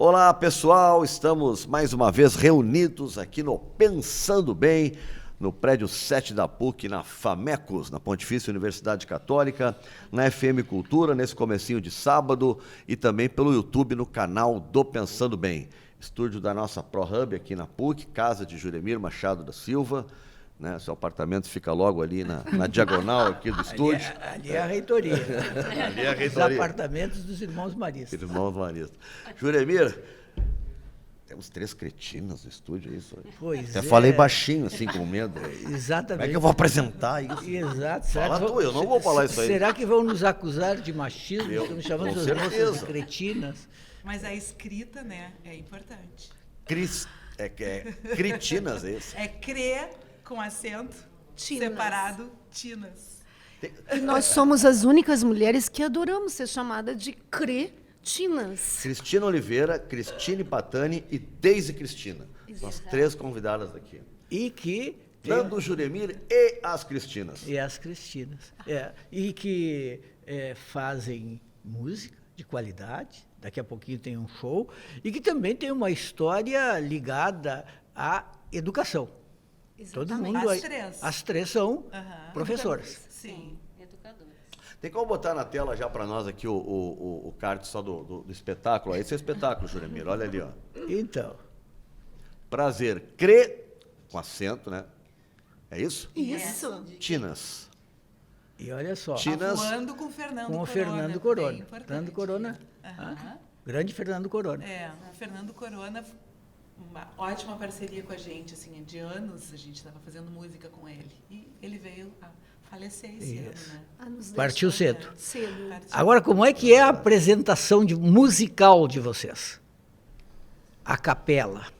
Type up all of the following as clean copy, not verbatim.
Olá, pessoal, estamos mais uma vez reunidos aqui no Pensando Bem, no prédio 7 da PUC, na FAMECOS, na Pontifícia Universidade Católica, na FM Cultura, nesse comecinho de sábado, e também pelo YouTube no canal do Pensando Bem. Estúdio da nossa ProHub aqui na PUC, casa de Juremir Machado da Silva, né? Seu apartamento fica logo ali na diagonal aqui do estúdio. Ali é a reitoria. Ali é a reitoria. Os apartamentos dos irmãos maristas. Irmãos maristas. Juremir, temos 3 cretinas no estúdio, é isso? Pois Até é. falei baixinho, assim, com medo. Exatamente. Como é que eu vou apresentar isso? Exato. Fala tu, eu não vou falar isso aí. Será que vão nos acusar de machismo? Estamos chamando com as moças certeza. de cretinas. Mas a escrita, né, é importante. Cretinas, é isso? É cre com acento Tinas. separado, tinas. E nós somos as únicas mulheres que adoramos ser chamada de cretinas. Cristina Oliveira, Cristine Patani e Deise Cristina. São as 3 convidadas aqui. E que... Nando Juremir e as Cristinas. E as cristinas. E que fazem música de qualidade, daqui a pouquinho tem um show, e que também tem uma história ligada à educação. Todo mundo As 3. As 3 são Aham. professoras. Sim. Educadoras. Tem como botar na tela já para nós aqui o card só do espetáculo? Esse é o espetáculo, Juremir. Olha ali, ó. Então, Prazer, cre, com acento, né? É isso? Isso. Tinas. e olha só, Tinas. Voando com o Fernando com o Corona. Fernando bem Corona. importante. Fernando Corona, Aham. grande Fernando Corona. O Fernando Corona, uma ótima parceria com a gente, assim, de anos a gente estava fazendo música com ele. E ele veio a falecer esse ano, né? Nos Partiu deixou cedo. cedo. Partiu. Agora, como é que é a apresentação musical de vocês? A capela.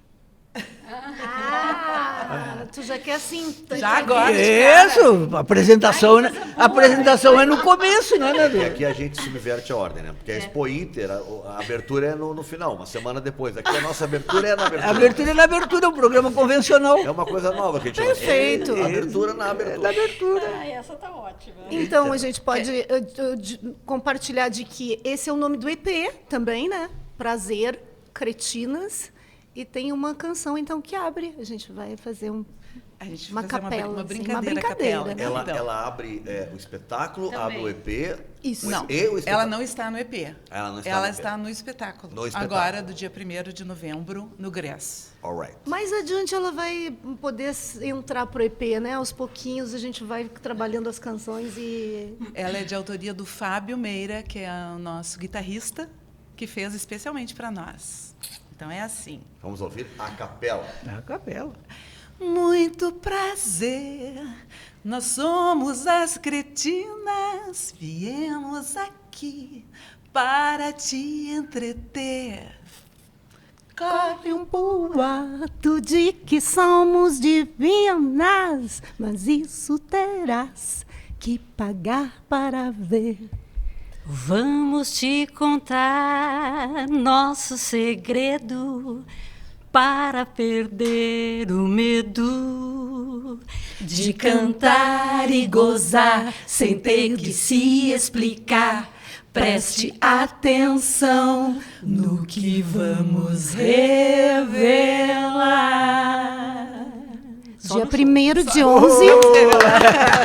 Tu já quer assim... Já agora. Isso! A apresentação é no começo, né, E Nando? aqui a gente subverte a ordem, né? Porque a Expo Inter, a abertura é no final, uma semana depois. Aqui a nossa abertura é na abertura. A abertura é na abertura, é um programa convencional. É uma coisa nova que a gente Perfeito. Abertura na abertura. Na abertura. Ai, essa tá ótima. Então, a gente pode compartilhar de que esse é o nome do EP também, né? Prazer, Cretinas. E tem uma canção, então, que abre. A gente vai fazer A gente uma vai fazer capela, uma assim, brincadeira, uma brincadeira, capela. né? Ela abre o espetáculo, Também. abre o EP. Isso. Não, E o espetáculo. ela não está no EP. Ela não está Ela no EP. está no espetáculo. No espetáculo. Agora, do dia 1º de novembro, no GRES. All right. Mais adiante ela vai poder entrar pro EP, né? Aos pouquinhos a gente vai trabalhando as canções e... Ela é de autoria do Fábio Meira, que é o nosso guitarrista, que fez especialmente para nós. Então é assim. Vamos ouvir a capela. A capela. Muito prazer, nós somos as cretinas, viemos aqui para te entreter. Corre um boato de que somos divinas, mas isso terás que pagar para ver. Vamos te contar nosso segredo para perder o medo de cantar e gozar sem ter que se explicar. Preste atenção no que vamos revelar. Dia 1º de 11,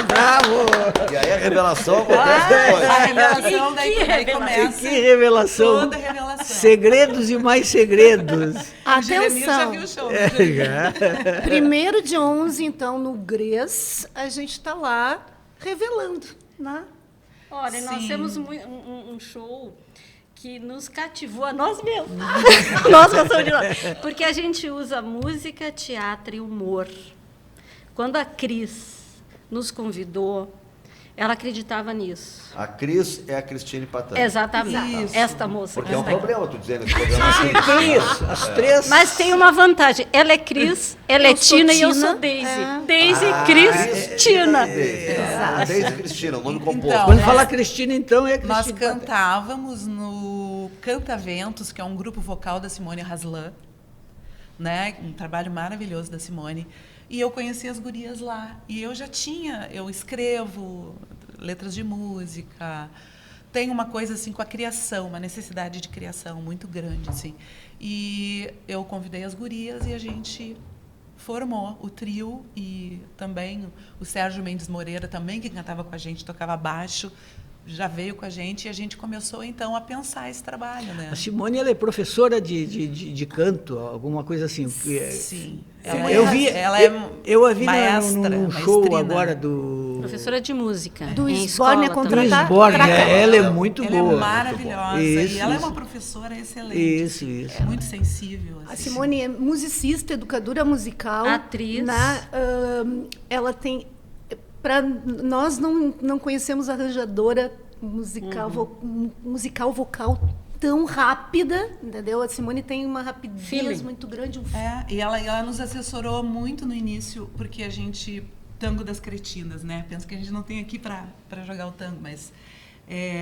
Bravo! E aí a revelação acontece depois. A revelação, daí revelação. começa Que revelação! toda a revelação. Segredos e mais segredos. O Jeremir já atenção. viu o show, né, Jeremir? 1º de 11, então, no GRES, a gente está lá revelando, né? Olha, nós Sim. temos um show que nos cativou a nós mesmos. Nós gostamos de nós. Porque a gente usa música, teatro e humor. Quando a Cris nos convidou, ela acreditava nisso. A Cris é a Cristine Patani. Exatamente. Isso. Esta moça. Porque é um que está aqui. problema, tu dizendo esse programa. Cris, as 3. Mas tem uma vantagem. Ela é Cris, ela é Eu sou Tina e eu Tina. sou Daisy. É. Daisy, Cris, Tina. Desde Cristina, o nome composto. Então, Quando né? fala Cristina, então é Nós Cristina. cantávamos no Canta Ventos, que é um grupo vocal da Simone Haslan, né? Um trabalho maravilhoso da Simone. E eu conheci as gurias lá. E eu escrevo letras de música, tem uma coisa assim com a criação, uma necessidade de criação muito grande, assim. E eu convidei as gurias e a gente formou o trio, e também o Sérgio Mendes Moreira também, que cantava com a gente, tocava baixo, já veio com a gente, e a gente começou então a pensar esse trabalho, né? A Simone, ela é professora de canto, alguma coisa assim. Sim. Eu a vi maestra, num show maestrina. agora do... Professora de música. Do em Sborne escola contra também. a Lisborne, Pra cá. ela é muito Ela boa. é maravilhosa, Isso, e ela é isso. uma professora excelente. Isso, assim, isso. É muito sensível. A assim. Simone é musicista, educadora musical. Atriz. Ela tem... Nós não conhecemos arranjadora musical vocal tão rápida, entendeu? A Simone tem uma rapidez Feeling. muito grande. E ela nos assessorou muito no início, porque a gente... Tango das Cretinas, né? Penso que a gente não tem aqui para jogar o tango, mas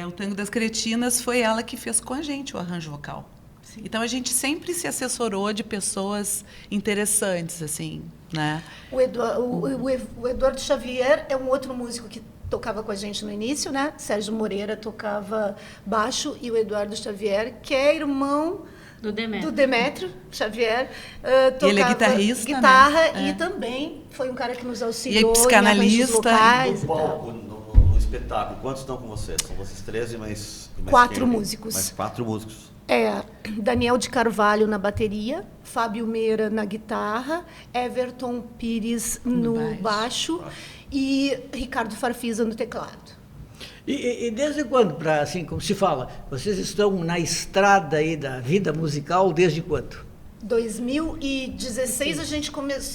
o Tango das Cretinas foi ela que fez com a gente o arranjo vocal. Sim. Então a gente sempre se assessorou de pessoas interessantes, assim, né? O Eduardo Xavier é um outro músico que tocava com a gente no início, né? Sérgio Moreira tocava baixo, e o Eduardo Xavier, que é irmão Do Demétrio. do Demétrio Xavier, tocava ele é guitarrista, guitarra, né? E também foi um cara que nos E auxiliou é psicanalista. em locais No e tal. palco, no espetáculo, quantos estão com vocês? São vocês 13, mais 4 quem? músicos. Mais 4 músicos. Daniel de Carvalho na bateria, Fábio Meira na guitarra, Everton Pires no baixo e Ricardo Farfisa no teclado. E desde quando, assim, como se fala, vocês estão na estrada aí da vida musical desde quando? 2016 a gente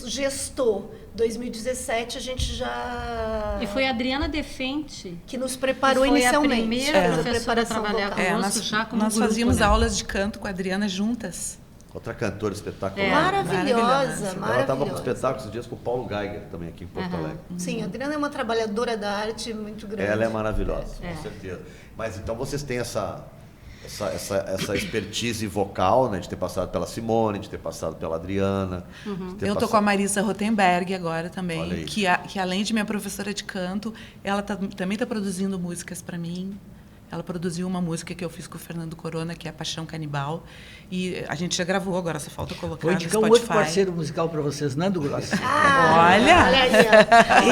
gestou, 2017 a gente já... E foi a Adriana Defente que nos preparou que foi inicialmente. a primeira para a professora a preparação trabalhar vocal. conosco já como nós grupo, fazíamos né? aulas de canto com a Adriana juntas. Outra cantora espetacular. Maravilhosa, Ela estava com maravilhosa. espetáculo esses dias com o Paulo Geiger, também aqui em Porto Alegre. Sim, a Adriana é uma trabalhadora da arte muito grande. Ela é maravilhosa, com certeza. Mas então vocês têm essa expertise vocal, né, de ter passado pela Simone, de ter passado pela Adriana. De ter Eu tô com a Marisa Rotenberg agora Olha também, aí. que além de minha professora de canto, ela também está produzindo músicas para mim. Ela produziu uma música que eu fiz com o Fernando Corona, que é a Paixão Canibal. E a gente já gravou, agora só falta colocar Vou no indicar Spotify. um outro parceiro musical para vocês, Nando Grossi. Olha! Olha aí,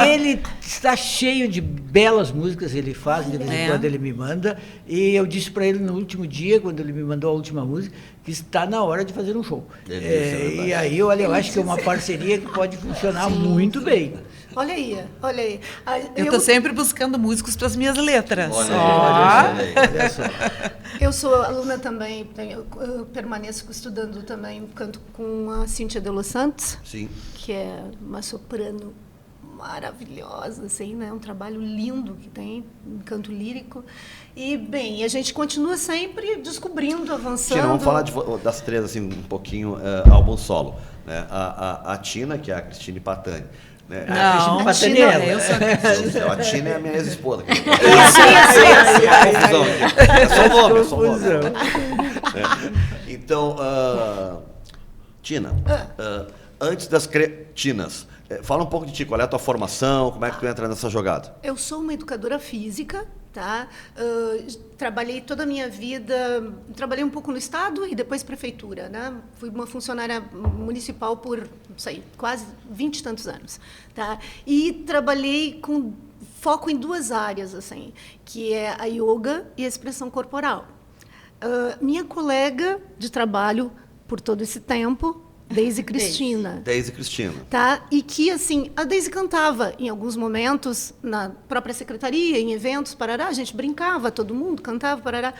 ó. Ele está cheio de belas músicas, ele faz, de vez em quando ele me manda. E eu disse para ele no último dia, quando ele me mandou a última música, que está na hora de fazer um show. Delícia, E aí, olha, eu acho que é uma parceria que pode funcionar muito bem. Olha aí, olha aí. Eu estou sempre buscando músicos para as minhas letras. Olha só. Eu sou aluna também, eu permaneço estudando também, canto com a Cíntia de Los Santos, Sim. que é uma soprano maravilhosa, assim, né? Um trabalho lindo que tem, um canto lírico. E, bem, a gente continua sempre descobrindo, avançando. Tina, vamos falar das 3, assim, um pouquinho, álbum solo. Né? A Tina, que é a Cristine Patani. Né? Não, a Cristina Patani, eu sou A Tina é a minha ex-esposa. Isso. Confusão aqui. É só nome. Então, Tina, antes das cretinas, fala um pouco de ti, qual é a tua formação, como é que tu entra nessa jogada? Eu sou uma educadora física, tá? Trabalhei toda a minha vida, trabalhei um pouco no Estado e depois prefeitura, né? Fui uma funcionária municipal por, não sei, quase 20 e tantos anos, tá? E trabalhei com foco em 2 áreas, assim, que é a yoga e a expressão corporal. Minha colega de trabalho por todo esse tempo, Deise Cristina. Deise Cristina. Tá? E que, assim, a Deise cantava em alguns momentos, na própria secretaria, em eventos, parará, a gente brincava, todo mundo cantava, parará.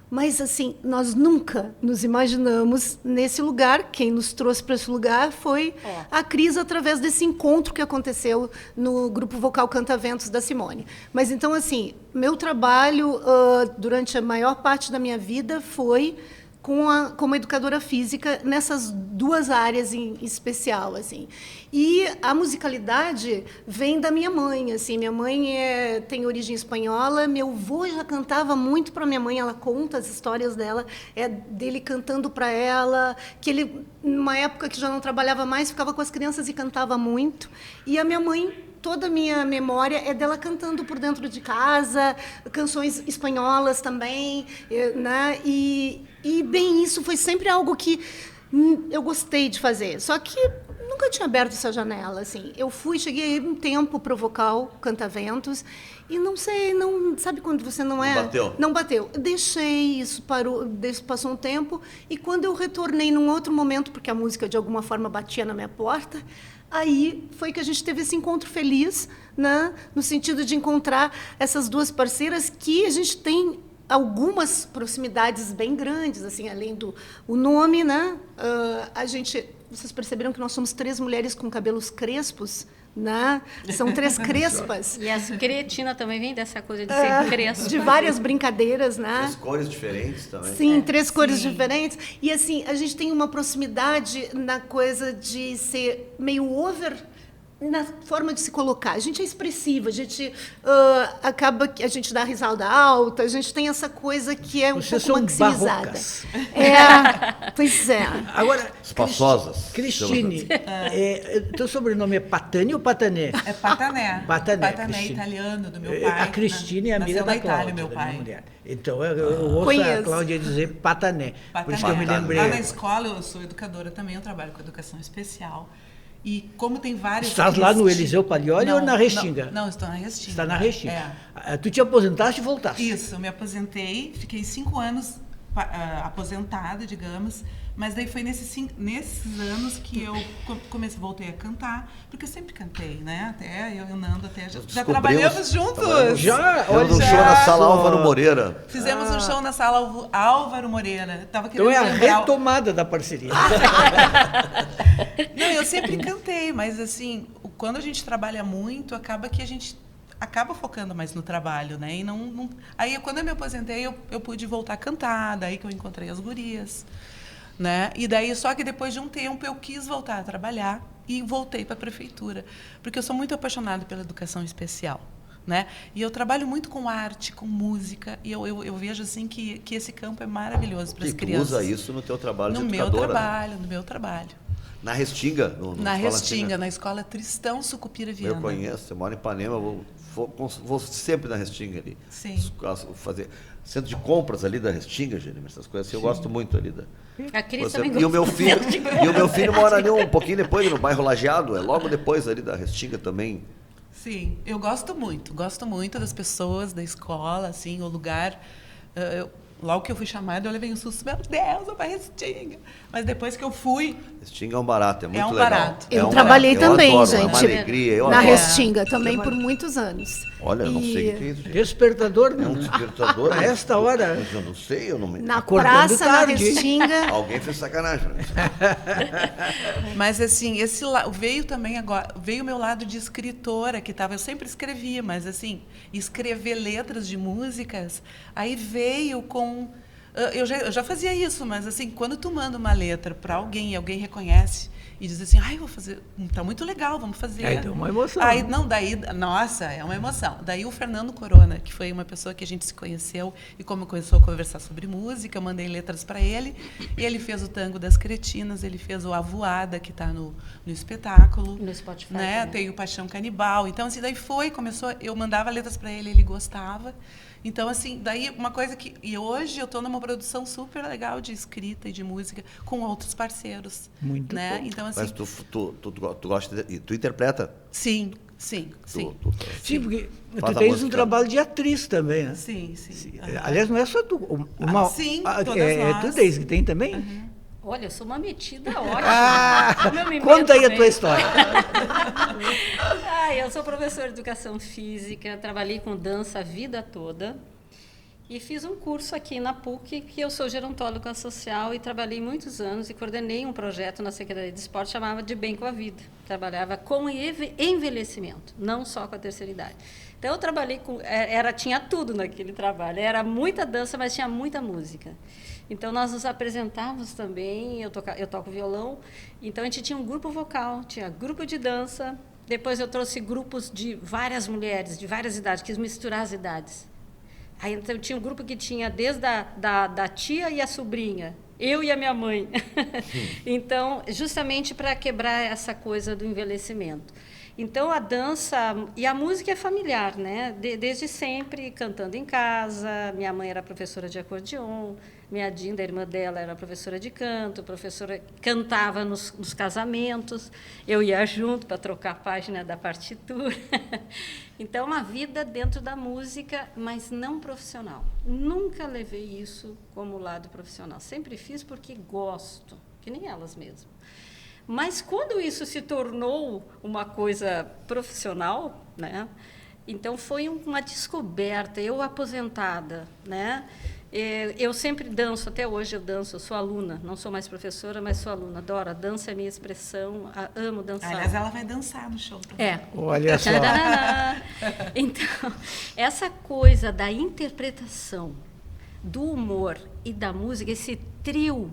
Mas, assim, nós nunca nos imaginamos nesse lugar. Quem nos trouxe para esse lugar foi a Cris, através desse encontro que aconteceu no grupo vocal Cantaventos da Simone. Mas, então, assim, meu trabalho durante a maior parte da minha vida foi como educadora física nessas 2 áreas em especial, assim. E a musicalidade vem da minha mãe, assim. Minha mãe tem origem espanhola, meu avô já cantava muito para minha mãe, ela conta as histórias dela, dele cantando para ela, que ele, numa época que já não trabalhava mais, ficava com as crianças e cantava muito. E a minha mãe toda a minha memória é dela cantando por dentro de casa, canções espanholas também, né? E bem, isso foi sempre algo que eu gostei de fazer. Só que nunca tinha aberto essa janela, assim. Cheguei um tempo pro vocal Cantaventos e não sei, sabe quando você não é... Não bateu. Deixei, isso parou, passou um tempo e quando eu retornei num outro momento, porque a música de alguma forma batia na minha porta, aí foi que a gente teve esse encontro feliz, né? No sentido de encontrar essas duas parceiras que a gente tem algumas proximidades bem grandes, assim, além do o nome, né? Vocês perceberam que nós somos 3 mulheres com cabelos crespos, né? São 3 crespas. E as cretina também vem dessa coisa de ser crespa. De várias brincadeiras, né? 3 cores diferentes também. Sim, 3 cores diferentes. E assim, a gente tem uma proximidade na coisa de ser meio over na forma de se colocar. A gente é expressiva, a gente acaba que a gente dá risada alta, a gente tem essa coisa que é Vocês pouco são maximizada. barrocas. Pois é. Agora, Espaçosas. Cristine, teu sobrenome é Patani ou Patané? É Patané. Patané, Patané Cristine. italiano do meu pai. A Cristine é amiga Nasceu da na Itália, Cláudia, meu da pai. minha mulher. Então, eu ouço a Conheço. Cláudia dizer Patané. Por isso que eu me lembrei. Lá na escola, eu sou educadora também, eu trabalho com educação especial. E como tem vários... Estás lá no Eliseu Palioli ou na Restinga? Não, estou na Restinga. Está na Restinga. É. Tu te aposentaste e voltaste? Isso, eu me aposentei, fiquei 5 anos aposentada, digamos, mas daí foi nesses anos que eu voltei a cantar, porque eu sempre cantei, né? Até eu e o Nando já trabalhamos juntos. Já? Olha, um show na Sala Álvaro Moreira. Fizemos um show na Sala Álvaro Moreira. Então é a retomada da parceria. Não, eu sempre cantei, mas assim, quando a gente trabalha muito, acaba que a gente acaba focando mais no trabalho, né? E aí, quando eu me aposentei, eu pude voltar a cantar, daí que eu encontrei as gurias, né? E daí, só que depois de um tempo, eu quis voltar a trabalhar e voltei para a prefeitura, porque eu sou muito apaixonada pela educação especial, né? E eu trabalho muito com arte, com música, e eu vejo assim que esse campo é maravilhoso para as crianças. Tu usa isso no teu trabalho de No meu trabalho. Na Restinga? Na Restinga, na escola Tristão Sucupira Viana. Eu conheço, eu moro em Ipanema, vou sempre na Restinga ali. Sim. Fazer centro de compras ali da Restinga, Jeremias, essas coisas assim, eu gosto muito ali. A Cris também E o meu gosta filho, de centro de compras. e o meu filho mora ali um pouquinho depois, no bairro Lajeado, logo depois ali da Restinga também. Sim, eu gosto muito das pessoas, da escola, assim, o lugar. Logo que eu fui chamada, eu levei um susto, meu Deus, eu vou Restinga. Mas depois que eu fui... Restinga é um barato, é muito um legal. barato. Eu trabalhei também, adoro, gente. É uma alegria, eu na adoro. Restinga também por muitos anos. Olha, eu não sei o que é isso. Despertador, É um não. despertador. A esta hora. Mas eu não sei, eu não me... Na Acordando praça, na tarde. Restinga. Alguém fez sacanagem. Né? Mas, assim, veio o meu lado de escritora, eu sempre escrevia, mas, assim, escrever letras de músicas, aí veio com... Eu já fazia isso, mas assim, quando tu manda uma letra para alguém e alguém reconhece e diz assim, vou fazer, tá muito legal, vamos fazer. Aí deu uma emoção. Aí, nossa, é uma emoção. Daí o Fernando Corona, que foi uma pessoa que a gente se conheceu e como começou a conversar sobre música, eu mandei letras para ele e ele fez o Tango das Cretinas, ele fez o Avoada, que está no espetáculo. No Spotify. Né? Tem o Paixão Canibal. Então, assim, daí começou, eu mandava letras para ele, ele gostava. Então, assim, daí uma coisa que... E hoje eu estou numa produção super legal de escrita e de música com outros parceiros. Muito né? bom. Então, assim... Mas tu gosta de... Tu interpreta? Sim. Sim, porque tu a tens música. um trabalho de atriz também, né? Sim. Aliás, não é só tu. Sim, todas nós. Tu tens que tem também? Uhum. Olha, eu sou uma metida ótima. Como eu me Conta aí meto a tua bem. história. Eu sou professora de educação física, trabalhei com dança a vida toda e fiz um curso aqui na PUC, que eu sou gerontóloga social e trabalhei muitos anos e coordenei um projeto na Secretaria de Esporte chamava de Bem com a Vida. Trabalhava com envelhecimento, não só com a terceira idade. Então, eu trabalhei com... tinha tudo naquele trabalho. Era muita dança, mas tinha muita música. Então, nós nos apresentávamos também, eu toco violão, então a gente tinha um grupo vocal, tinha grupo de dança, depois eu trouxe grupos de várias mulheres, de várias idades, quis misturar as idades. Aí, então, tinha um grupo que tinha desde da tia e a sobrinha, eu e a minha mãe. Então, justamente para quebrar essa coisa do envelhecimento. Então, a dança e a música é familiar, né? Desde sempre, cantando em casa. Minha mãe era professora de acordeon, minha Dinda, a irmã dela, era professora de canto, professora cantava nos casamentos. Eu ia junto para trocar a página da partitura. Então, uma vida dentro da música, mas não profissional. Nunca levei isso como lado profissional. Sempre fiz porque gosto, que nem elas mesmas. Mas quando isso se tornou uma coisa profissional, né? Então foi uma descoberta. Eu aposentada, né? Eu sempre danço, até hoje eu danço, eu sou aluna, não sou mais professora, mas sou aluna. Adoro, a dança é a minha expressão, amo dançar. Aliás, ela vai dançar no show também. É. Olha só. Então, essa coisa da interpretação, do humor e da música, esse trio,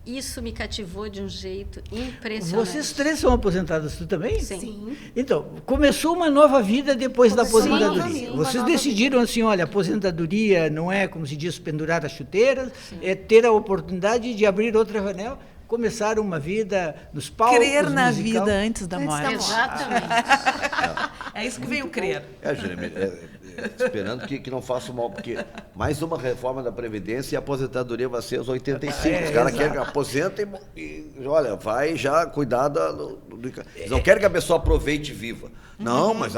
isso me cativou de um jeito impressionante. Vocês três são aposentadas, tu também? Sim. Então, começou uma nova vida depois da Começou uma nova aposentadoria. vida, uma Vocês nova decidiram assim, olha, aposentadoria não é, como se diz, pendurar as chuteiras, é ter a oportunidade de abrir outra janela, começar uma vida nos palcos, Crer na musical. vida antes da Antes da morte. morte. Exatamente. É isso que veio crer. Jeremy, esperando que não faça mal, porque mais uma reforma da Previdência e a aposentadoria vai ser aos 85. Os caras querem que aposenta e olha, vai já cuidar eles não querem que a pessoa aproveite viva. Não, mas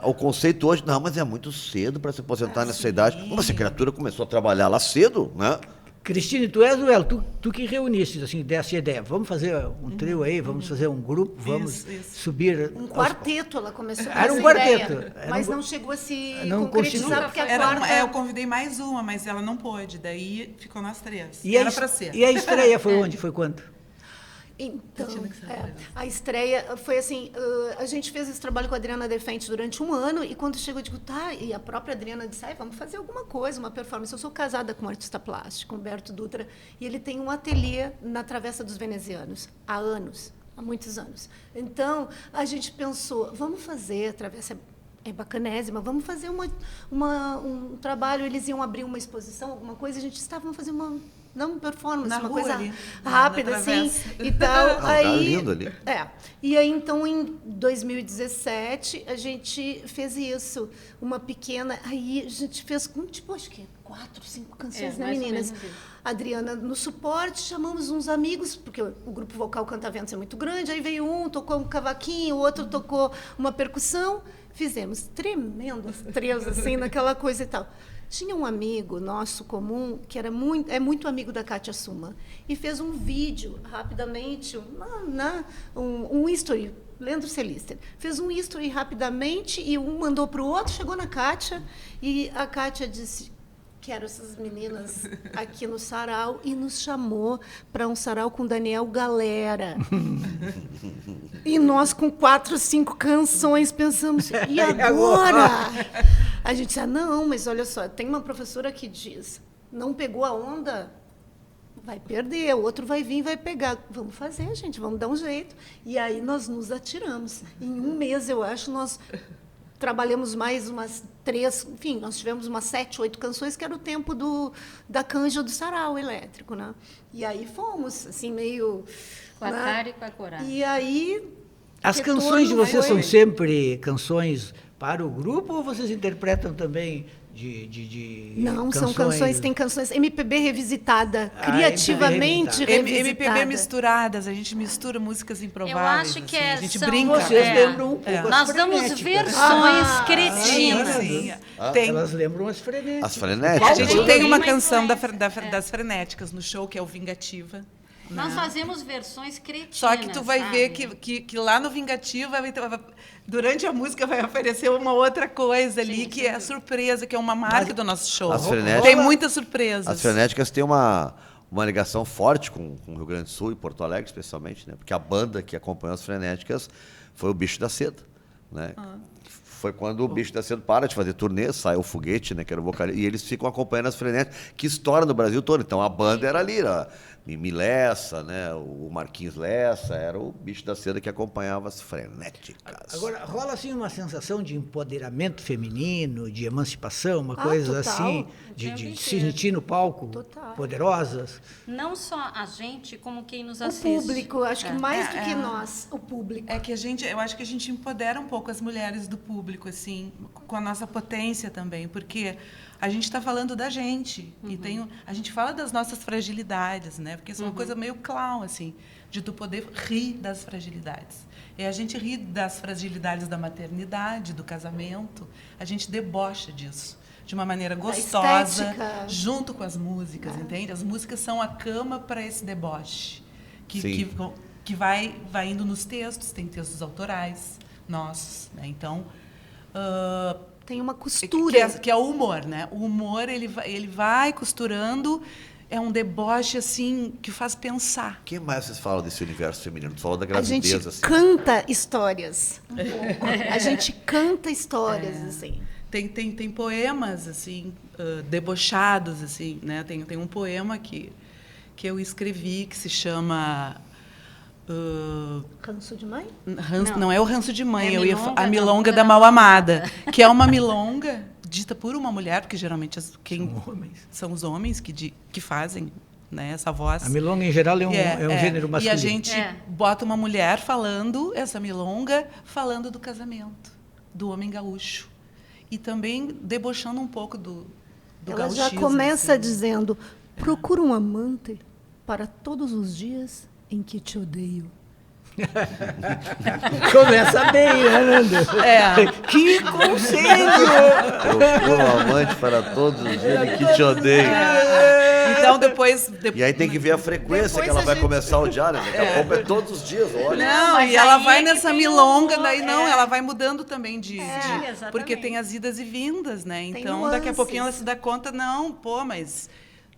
o conceito hoje, não, mas é muito cedo para se aposentar nessa idade. Como essa criatura começou a trabalhar lá cedo, né? Cristine, tu és o El, tu que reuniste assim, dessa ideia. Vamos fazer um trio aí, vamos fazer um grupo, vamos Isso. subir. Um quarteto, ela começou com Era um essa quarteto. ideia, Era mas um- não chegou a se Não concretizar, conseguiu. porque a quarta... Eu convidei mais uma, mas ela não pôde. Daí ficou nós três. E a Era es- para ser. E a estreia foi onde? Foi quando? Então, a estreia foi assim, a gente fez esse trabalho com a Adriana Defente durante um ano, e quando chegou, eu digo, tá, e a própria Adriana disse, vamos fazer alguma coisa, uma performance. Eu sou casada com um artista plástico, Humberto Dutra, e ele tem um ateliê na Travessa dos Venezianos, há anos, há muitos anos. Então, a gente pensou, vamos fazer, a Travessa é bacanésima, vamos fazer um trabalho, eles iam abrir uma exposição, alguma coisa, a gente estava, vamos fazer uma performance, Na uma rua coisa ali, rápida, na assim, travessa. e tal. Não, tá aí, lindo ali. E aí, então, em 2017, a gente fez isso, uma pequena... Aí a gente fez, tipo, acho que 4, 5 canções, né, mais ou meninas? menos isso. Adriana no suporte, chamamos uns amigos, porque o grupo vocal Cantaventos é muito grande, aí veio um, tocou um cavaquinho, o outro tocou uma percussão, fizemos tremendas trios, assim, naquela coisa e tal. Tinha um amigo nosso comum, que é muito amigo da Kátia Suma, e fez um vídeo, rapidamente, um history, Leandro Celister, fez um history rapidamente, e um mandou para o outro, chegou na Kátia, e a Kátia disse, quero essas meninas aqui no sarau, e nos chamou para um sarau com Daniel Galera. E nós, com 4, 5 canções, pensamos, e agora? A gente disse, não, mas olha só, tem uma professora que diz, não pegou a onda, vai perder, o outro vai vir e vai pegar. Vamos fazer, gente, vamos dar um jeito. E aí nós nos atiramos. Em um mês, eu acho, nós trabalhamos mais umas 3, enfim, nós tivemos umas 7, 8 canções, que era o tempo da canja do sarau elétrico, né? E aí fomos, assim, meio... Com a cara e com a coragem. E aí... As retorno canções de vocês foi- são sempre canções para o grupo ou vocês interpretam também de Não, são canções, tem canções MPB revisitada, Ah, criativamente MPB revisitada. MPB misturadas, a gente mistura músicas improváveis. acho que assim, a gente são- brinca. Vocês É. lembram um pouco as Nós damos frenéticas. versões cretinas. Sim. Tem, Elas lembram as frenéticas. As a frenéticas. gente Qual tem foi? uma Uma canção influência. das frenéticas no show, que é o Vingativa. Nós fazemos versões cretinas. Só que tu vai sabe? ver que lá no Vingativa, durante a música, vai aparecer uma outra coisa ali, que é a surpresa, que é uma marca do nosso show. As frenéticas- Tem muitas surpresas. As frenéticas têm uma ligação forte com o Rio Grande do Sul e Porto Alegre, especialmente, né? Porque a banda que acompanhou as frenéticas foi o Bicho da Seda, né? Foi quando o Bicho da Seda para de fazer turnê, sai o Foguete, né, que era o vocalista, e eles ficam acompanhando as frenéticas, que estouram no Brasil todo. Então a banda era ali, Mimi Lessa, né? O Marquinhos Lessa, era o bicho da seda que acompanhava as frenéticas. Agora, rola assim uma sensação de empoderamento feminino, de emancipação, uma coisa total. assim, O de tempo se inteiro. sentir no palco, Total. poderosas. Não só a gente, como quem nos O assiste. público, acho que mais do que É. nós, o público. É que eu acho que a gente empodera um pouco as mulheres do público, assim, com a nossa potência também, porque a gente está falando da gente e a gente fala das nossas fragilidades, né? Porque isso é uma coisa meio clown, assim, de tu poder rir das fragilidades. E a gente ri das fragilidades da maternidade, do casamento, a gente debocha disso de uma maneira gostosa, estética. junto com as músicas, entende? As músicas são a cama para esse deboche Sim. que vai indo nos textos, tem textos autorais nossos, né? Então, Tem uma costura. que é o humor, né? O humor, ele vai costurando, é um deboche, assim, que faz pensar. O que mais vocês falam desse universo feminino? Tu falou da A gravidez, gente assim. canta histórias. A gente canta histórias, assim. Tem poemas, assim, debochados, assim, né? Tem um poema que eu escrevi que se chama... Ranço de mãe? Não é o ranço de mãe, É a milonga da mal amada, que é uma milonga dita por uma mulher, porque geralmente são os homens que fazem, né, essa voz. A milonga, em geral, é um gênero masculino. E a gente É. bota uma mulher falando, essa milonga, falando do casamento, do homem gaúcho. E também debochando um pouco do Ela já gauchismo, começa assim. dizendo: procura um amante para todos os dias em que te odeio. Começa bem, né, Nando? Que conselho! Procura um amante para todos os dias que te odeio. Então, depois E aí tem que ver a frequência Depois que ela a vai gente- começar a odiar, né? Daqui a pouco é todos os dias, olha. Não, mas e ela aí vai é que nessa tem milonga, o- daí não, ela vai mudando também de. exatamente. Porque tem as idas e vindas, né? Então, daqui a nuances. pouquinho ela se dá conta, não, pô, mas.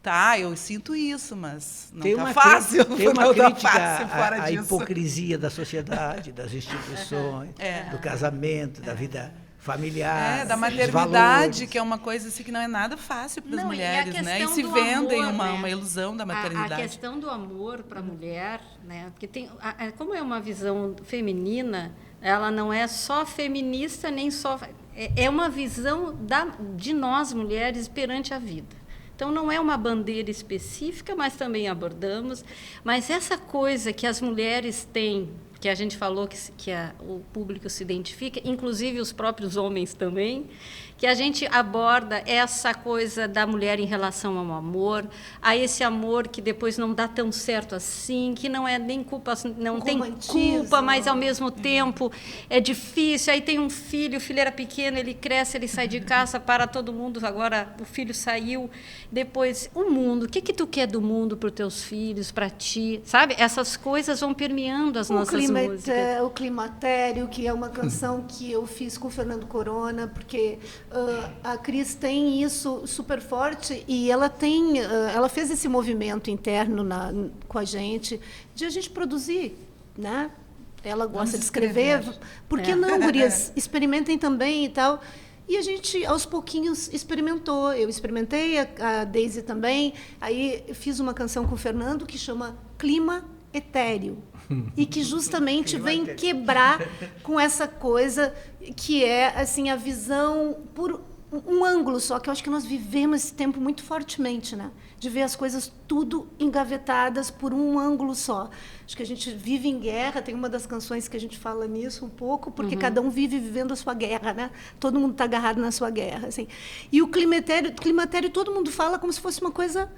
Tá, eu sinto isso, mas não Tem tá uma, fácil. tem uma não tá crítica fácil fora à disso. hipocrisia da sociedade, das instituições, do casamento, da vida familiar. Da dos maternidade, valores. que é uma coisa assim que não é nada fácil para as Não, mulheres, e a né? E questão se do vendem amor, uma né? ilusão da maternidade. A questão do amor para a mulher, né? Porque como é uma visão feminina, ela não é só feminista nem só é uma visão de nós mulheres perante a vida. Então não é uma bandeira específica, mas também abordamos. Mas essa coisa que as mulheres têm, que a gente falou que o público se identifica, inclusive os próprios homens também, que a gente aborda essa coisa da mulher em relação ao amor, a esse amor que depois não dá tão certo assim, que não é nem culpa, não O tem romantismo. culpa, mas ao mesmo tempo é difícil. Aí tem um filho, o filho era pequeno, ele cresce, ele sai de casa, para todo mundo, agora o filho saiu. Depois, o mundo, o que tu quer do mundo para os teus filhos, para ti? Sabe? Essas coisas vão permeando as nossas músicas. O Climatério, que é uma canção que eu fiz com o Fernando Corona, porque a Cris tem isso super forte e ela ela fez esse movimento interno com a gente, de a gente produzir, né? Ela gosta Vamos de escrever. escrever. Por que não, gurias? Experimentem também e tal. E a gente, aos pouquinhos, experimentou. Eu experimentei, a Daisy também. Aí eu fiz uma canção com o Fernando que chama Clima Etéreo. E que justamente vem quebrar com essa coisa que é assim a visão por um ângulo só, que eu acho que nós vivemos esse tempo muito fortemente, né? De ver as coisas tudo engavetadas por um ângulo só. Acho que a gente vive em guerra, tem uma das canções que a gente fala nisso um pouco, porque cada um vive vivendo a sua guerra, né? Todo mundo está agarrado na sua guerra, assim. E o climatério todo mundo fala como se fosse uma coisa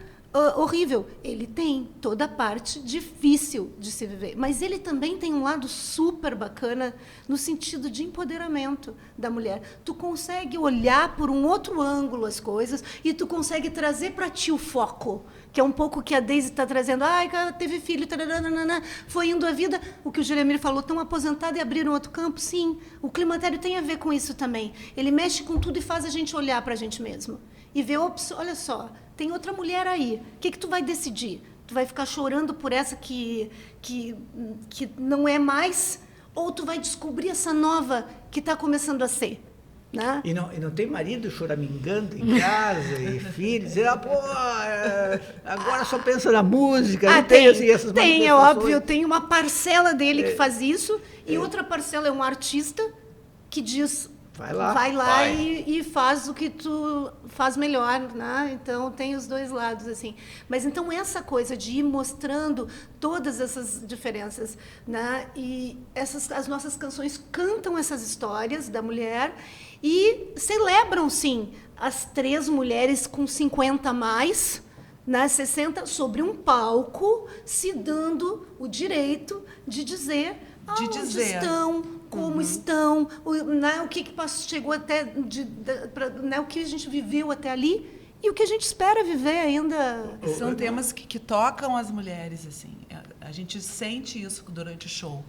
horrível. Ele tem toda a parte difícil de se viver, mas ele também tem um lado super bacana no sentido de empoderamento da mulher. Tu consegue olhar por um outro ângulo as coisas e tu consegue trazer para ti o foco, que é um pouco que a Daisy está trazendo. Ai, cara, teve filho, taranana, foi indo a vida. O que o Jeremir falou, estão aposentados e abriram outro campo. Sim, o climatério tem a ver com isso também. Ele mexe com tudo e faz a gente olhar para a gente mesmo e ver, olha só, tem outra mulher aí. O que tu vai decidir? Tu vai ficar chorando por essa que não é mais? Ou tu vai descobrir essa nova que está começando a ser? né? E não tem marido choramingando em casa e filhos, dizendo, agora só pensa na música, não tem assim, essas tem, é manifestações? óbvio, tem uma parcela dele que faz isso, e outra parcela é um artista que diz, Vai lá. Vai. e faz o que tu faz melhor, né? Então tem os dois lados assim. Mas então essa coisa de ir mostrando todas essas diferenças, né? E as nossas canções cantam essas histórias da mulher e celebram sim as 3 mulheres com 50 a mais, né, 60 sobre um palco, se dando o direito de dizer aonde estão, como estão, né, o que chegou até, né, o que a gente viveu até ali e o que a gente espera viver ainda. São temas que tocam as mulheres, assim. A gente sente isso durante o show.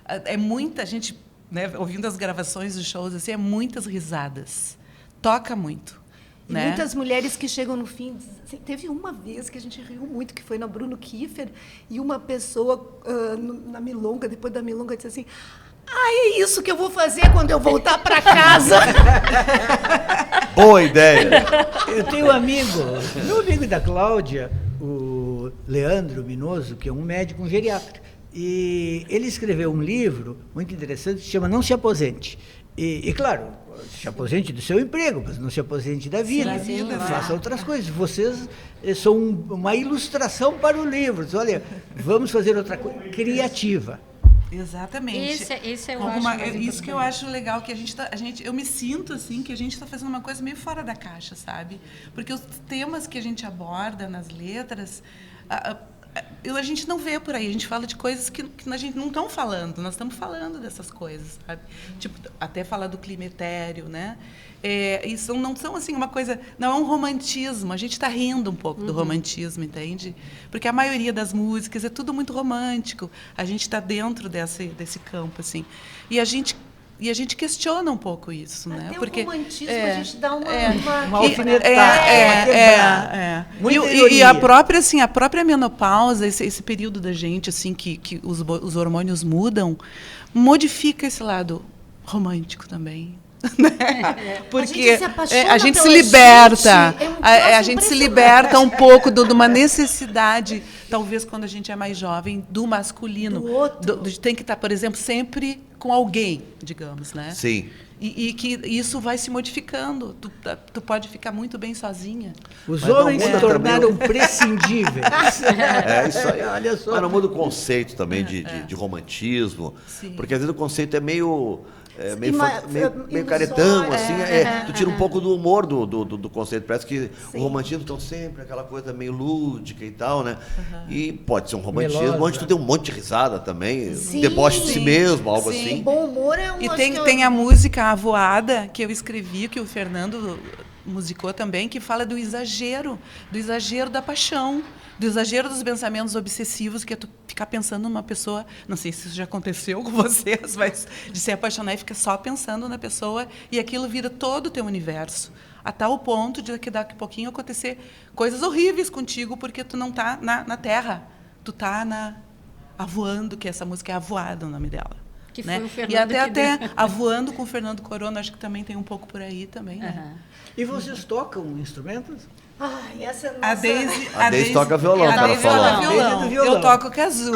É muita gente, né, ouvindo as gravações dos shows, assim, é muitas risadas. Toca muito. E né? muitas mulheres que chegam no fim, assim, teve uma vez que a gente riu muito, que foi na Bruno Kiefer, e uma pessoa na milonga, depois da milonga, disse assim, é isso que eu vou fazer quando eu voltar para casa. Boa ideia. Eu tenho um amigo, meu amigo da Cláudia, o Leandro Minoso, que é um médico, um geriatra, e ele escreveu um livro muito interessante, que se chama Não Se Aposente. E claro, se aposente do seu emprego, mas não se aposente da vida. Sim, Faça outras coisas. Vocês são uma ilustração para o livro. Diz, olha, vamos fazer outra coisa criativa. Exatamente. Esse eu acho mais isso que eu importante. acho legal, que eu me sinto assim que a gente está fazendo uma coisa meio fora da caixa, sabe? Porque os temas que a gente aborda nas letras, a gente não vê por aí. A gente fala de coisas que a gente não estão falando. Nós estamos falando dessas coisas, sabe? Tipo, até falar do clima etéreo, né? Isso não são assim uma coisa, não é um romantismo. A gente está rindo um pouco do romantismo, entende? Porque a maioria das músicas é tudo muito romântico. A gente está dentro desse campo, assim. E a gente questiona um pouco isso, né? Até Porque o romantismo a gente dá uma alfinetada. Muita E ironia. a própria menopausa, esse período da gente assim que os hormônios mudam, modifica esse lado romântico também. Porque se apaixona a gente se pela liberta, gente, é um a troço gente se impressionante. liberta um pouco de uma necessidade, talvez quando a gente é mais jovem, do masculino. Do outro. Tem que estar, por exemplo, sempre com alguém, digamos, né? Sim. E que isso vai se modificando. Tu pode ficar muito bem sozinha. Os Mas não homens se muda tornaram também prescindíveis. É isso aí. Olha só. Mas não muda o conceito também de romantismo. Sim. Porque às vezes o conceito é meio ilusório, caretão, assim. Tu tira um aham. pouco do humor do conceito. Parece que o romantismo estão sempre aquela coisa meio lúdica e tal, né? E pode ser um romantismo Melosa. onde tu tem um monte de risada também. Sim. Deboche de si mesmo, algo Sim. assim. Bom humor é um E acho tem, que tem a música A Voada, que eu escrevi, que o Fernando musicou também, que fala do exagero da paixão, do exagero dos pensamentos obsessivos, que é tu ficar pensando numa pessoa, não sei se isso já aconteceu com vocês, mas de se apaixonar e ficar só pensando na pessoa, e aquilo vira todo o teu universo, a tal ponto de que daqui a pouquinho acontecer coisas horríveis contigo, porque tu não está na terra, tu está voando, que essa música é A Voada, o nome dela. Que né? foi o Fernando E até que deu. A Voando com o Fernando Corona, acho que também tem um pouco por aí também, né? Aham. E vocês tocam instrumentos? Ai, essa A nossa... Deise toca violão, a tava Deise falando. toca Deise violão. do violão. Eu toco kazoo.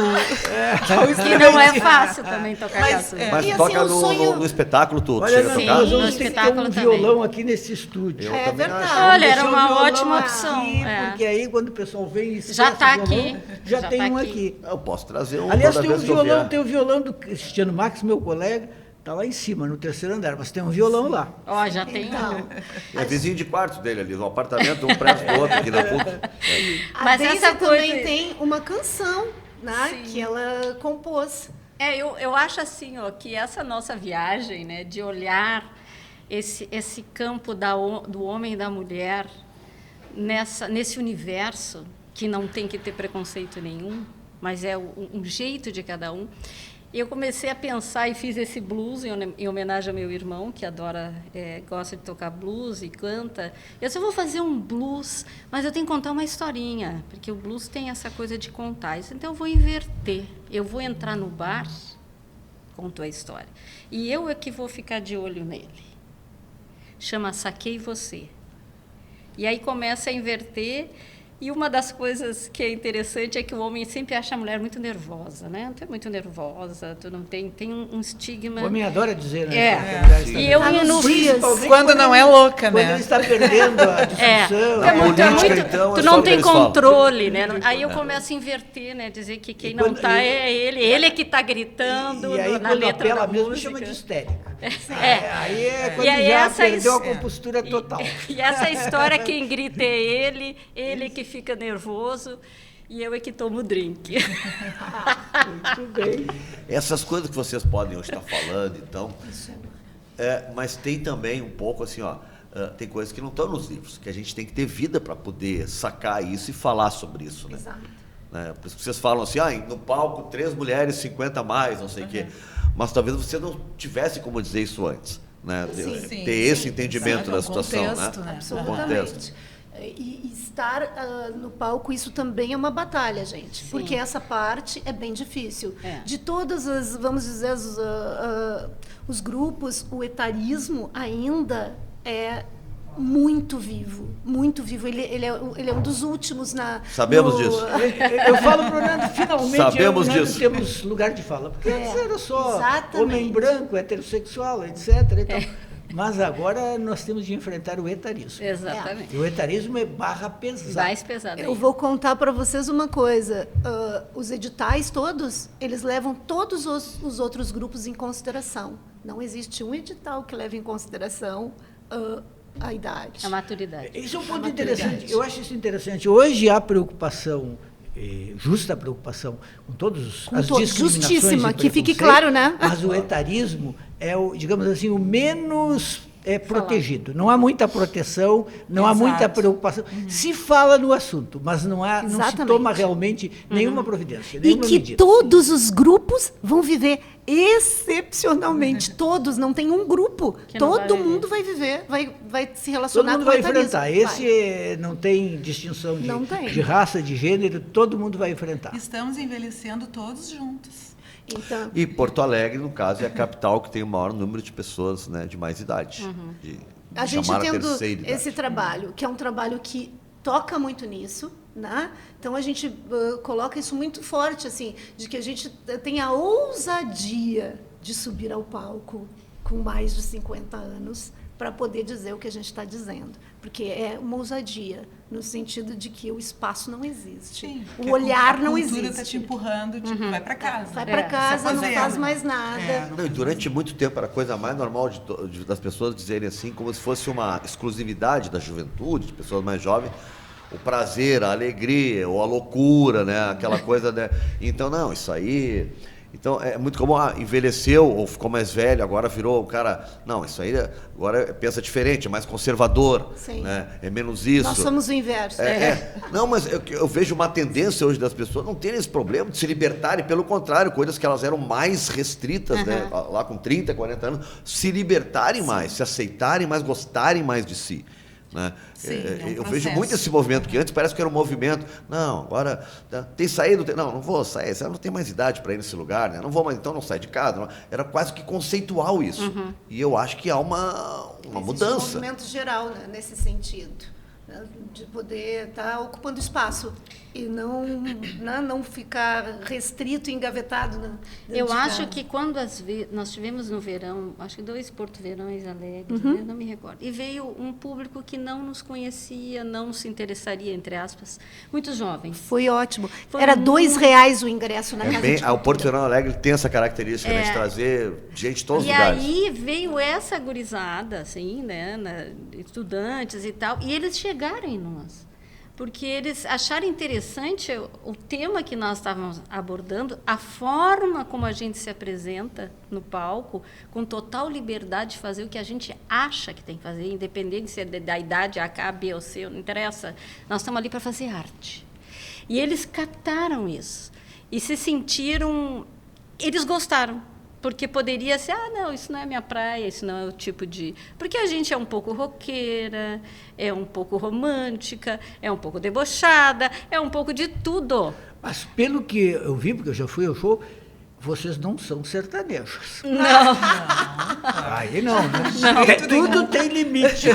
Que não é fácil também tocar Mas, kazoo. Mas E, toca assim, o sonho- no espetáculo, tu Olha, chega a nós tocar? vamos no ter que ter espetáculo um também. violão aqui nesse estúdio. Eu É também verdade. acho. Olha, era Deixar o uma violão ótima aqui, opção. Porque aí quando o pessoal vem e Já esquece tá o violão, aqui. já Já tem tá um aqui. aqui. Eu posso trazer um Aliás, toda tem um vez que eu vier. violão do Cristiano Max, meu colega, está lá em cima, no 3º andar, mas tem um violão lá. Ó, já tem. Então, É vizinho de quarto dele ali, no apartamento, um prédio do outro aqui na PUC. a Mas Deise essa também coisa- tem uma canção, né, Sim. que ela compôs. Eu acho assim, ó, que essa nossa viagem, né, de olhar esse campo do homem e da mulher nesse universo que não tem que ter preconceito nenhum, mas é um jeito de cada um. Eu comecei a pensar e fiz esse blues em homenagem ao meu irmão, que gosta de tocar blues e canta. Eu disse, eu vou fazer um blues, mas eu tenho que contar uma historinha, porque o blues tem essa coisa de contar. Então, eu vou inverter. Eu vou entrar no bar, conto a história, e eu é que vou ficar de olho nele. chama Saquei Você. E aí começa a inverter. E uma das coisas que é interessante é que o homem sempre acha a mulher muito nervosa, né? Tu é muito nervosa, tu não tem um estigma. O homem adora dizer, né? É. que a mulher está E eu ia no Principalmente Quando não é louca, quando né? ele está perdendo a discussão. Na política, então, tu é não só o que tem eles falam. controle, né? Aí eu começo a inverter, né? Dizer que quem não quando- está é ele. Ele é que está gritando E aí, na quando letra apela da mesmo, música. chama de histérica. É. Aí é quando E aí já essa perdeu a his- compostura total. E essa história, quem grita é ele que fica nervoso e eu é que tomo o drink. Muito bem. Essas coisas que vocês podem hoje estar falando, então. Mas tem também um pouco assim, ó. Tem coisas que não estão nos livros, que a gente tem que ter vida para poder sacar isso e falar sobre isso, né? Exato. Por isso que vocês falam assim, no palco 3 mulheres, 50 a mais, não sei o quê. Mas talvez você não tivesse como dizer isso antes, né? Sim, Ter esse entendimento Sim, da o situação, contexto, né? né? Absolutamente. E estar no palco, isso também é uma batalha, gente. Porque essa parte é bem difícil. É. De todas as, vamos dizer, os grupos, o etarismo ainda é muito vivo, muito vivo. Ele é um dos últimos na... Sabemos disso. Eu falo para o Nando, finalmente Sabemos eu e o Nando disso. temos lugar de fala. Porque antes era só exatamente. homem branco, heterossexual, etc. E tal. Mas agora nós temos de enfrentar o etarismo. Exatamente. E o etarismo é barra pesada. Mais pesado. Eu vou contar para vocês uma coisa. Os editais todos, eles levam todos os outros grupos em consideração. Não existe um edital que leve em consideração a idade. A maturidade. Isso é um ponto interessante. Eu acho isso interessante. Hoje há preocupação, justa preocupação, com todas as discriminações justíssima, e que fique preconceitos, claro, né? Mas o etarismo é, digamos assim, o menos protegido. Não há muita proteção, não há muita Exato. preocupação. Se fala no assunto, mas não se Exatamente. toma realmente nenhuma providência, E nenhuma que medida. todos os grupos vão viver excepcionalmente. Todos, não tem um grupo. Que não vai Todo viver. mundo vai viver, vai se Todo relacionar mundo com o vai etarismo. enfrentar. Esse não tem distinção Não tem. de raça, de gênero, todo mundo vai enfrentar. Estamos envelhecendo todos juntos. Então, E Porto Alegre, no caso, é a capital que tem o maior número de pessoas, né, de mais idade. De a gente chamar tendo terceira idade. esse trabalho, que é um trabalho que toca muito nisso, né? Então a gente coloca isso muito forte, assim, de que a gente tem a ousadia de subir ao palco com mais de 50 anos para poder dizer o que a gente está dizendo, porque é uma ousadia no sentido de que o espaço não existe, Sim, o porque olhar não A cultura está existe. te empurrando, tipo, vai para casa. Vai para casa, não faz mais nada. Não, e durante muito tempo era a coisa mais normal das pessoas dizerem assim, como se fosse uma exclusividade da juventude, de pessoas mais jovens, o prazer, a alegria, ou a loucura, né? Aquela coisa, né? Então, não, isso aí... Então, é muito como envelheceu ou ficou mais velho, agora virou o cara... Não, isso aí agora pensa diferente, é mais conservador, Sim. né? É menos isso. Nós somos o inverso. Não, mas eu vejo uma tendência hoje das pessoas não terem esse problema de se libertarem, pelo contrário, coisas que elas eram mais restritas, né? Lá com 30, 40 anos, se libertarem mais, se aceitarem mais, gostarem mais de si. Né? Sim, é um eu processo. vejo muito esse movimento, que antes parece que era um movimento, não, agora tem saído, não vou sair, você não tem mais idade para ir nesse lugar, né? Não vou mais, então não sai de casa. Não. Era quase que conceitual isso. E eu acho que há uma Existe mudança. um movimento geral, né, nesse sentido, né, de poder estar ocupando espaço e não ficar restrito e engavetado. Eu acho que quando nós tivemos no verão, acho que 2 Porto Verões Alegres, né? Não me recordo, e veio um público que não nos conhecia, não se interessaria, entre aspas, muito jovem. Foi ótimo. Foi Era muito- R$2 o ingresso na casa de O Porto cultura. Fernando Alegre tem essa característica né, de trazer gente de todos os E lugares. aí veio essa gurizada, assim, né, estudantes e tal, e eles chegaram em nós, porque eles acharam interessante o tema que nós estávamos abordando, a forma como a gente se apresenta no palco, com total liberdade de fazer o que a gente acha que tem que fazer, independente se é da idade A, K, B ou C, não interessa, nós estamos ali para fazer arte. E eles captaram isso, e se sentiram, eles gostaram. Porque poderia ser, não, isso não é minha praia, isso não é o tipo de... Porque a gente é um pouco roqueira, é um pouco romântica, é um pouco debochada, é um pouco de tudo. Mas pelo que eu vi, porque eu já fui ao show, vocês não são sertanejos. Não. Aí não, né? Tudo tem limite.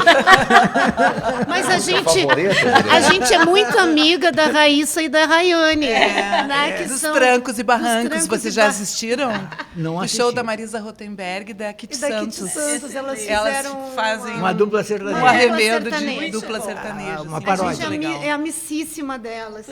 Mas a gente, favorita, a gente é muito amiga da Raíssa e da Rayane. Né, que Dos são- trancos e barrancos, trancos vocês e já bar- assistiram? Não O assisti. show da Marisa Rothenberg e da Kitty E da Kitty Santos. Santos, elas Elas fizeram fazem Uma dupla sertaneja. um arremedo sertaneja. de dupla sertaneja. Uma assim, paródia. A gente muito é, legal. é amicíssima delas.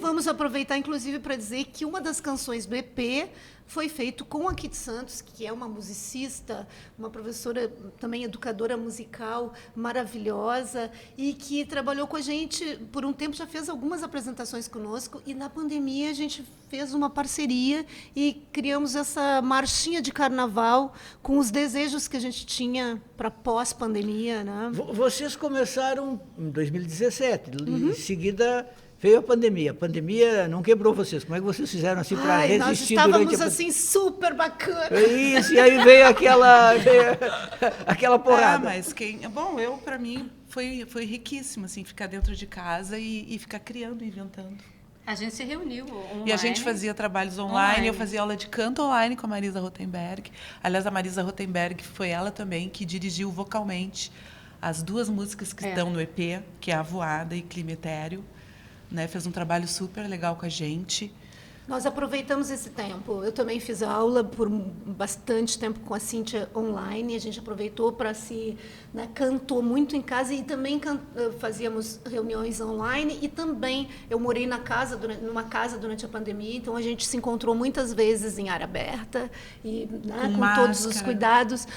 Vamos aproveitar, inclusive, para dizer que uma das canções do EP foi feito com a Kitty Santos, que é uma musicista, uma professora, também educadora musical maravilhosa, e que trabalhou com a gente por um tempo, já fez algumas apresentações conosco, e na pandemia a gente fez uma parceria e criamos essa marchinha de carnaval com os desejos que a gente tinha para pós-pandemia, né? Vocês começaram em 2017, em seguida veio a pandemia. A pandemia não quebrou vocês. Como é que vocês fizeram assim para Ai, nós resistir durante estávamos a assim super bacana. Isso, e aí veio aquela porrada. Mas bom, para mim foi riquíssimo assim ficar dentro de casa e ficar criando, inventando. A gente se reuniu online. E a gente fazia trabalhos online, eu fazia aula de canto online com a Marisa Rothenberg. Aliás, a Marisa Rothenberg foi ela também que dirigiu vocalmente as duas músicas que estão no EP, que é A Voada e Clima Etéreo. Né? Fez um trabalho super legal com a gente. Nós aproveitamos esse tempo. Eu também fiz aula por bastante tempo com a Cíntia online. A gente aproveitou para cantou muito em casa e também fazíamos reuniões online. E também eu morei numa casa durante a pandemia, então a gente se encontrou muitas vezes em área aberta e com todos os cuidados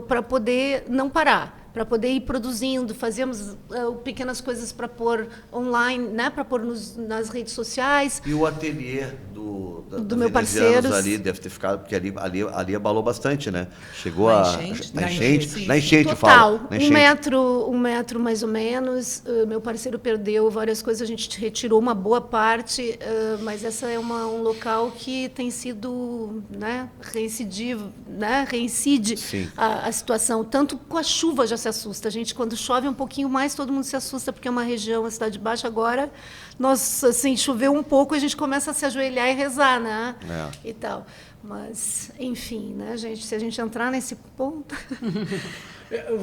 para poder não parar. Para poder ir produzindo, fazíamos pequenas coisas para pôr online, né, para pôr nas redes sociais. E o ateliê do meu parceiro ali deve ter ficado, porque ali abalou bastante, né? Chegou Na enchente? Na enchente, total, fala. Na enchente. um metro mais ou menos. Meu parceiro perdeu várias coisas, a gente retirou uma boa parte, mas essa é um local que tem sido, né, reincide a situação. Tanto com a chuva já se assusta. A gente, quando chove um pouquinho mais, todo mundo se assusta, porque é uma região, a Cidade Baixa, agora, nós, assim, choveu um pouco, a gente começa a se ajoelhar e rezar, né? E tal. Mas, enfim, né, gente, se a gente entrar nesse ponto...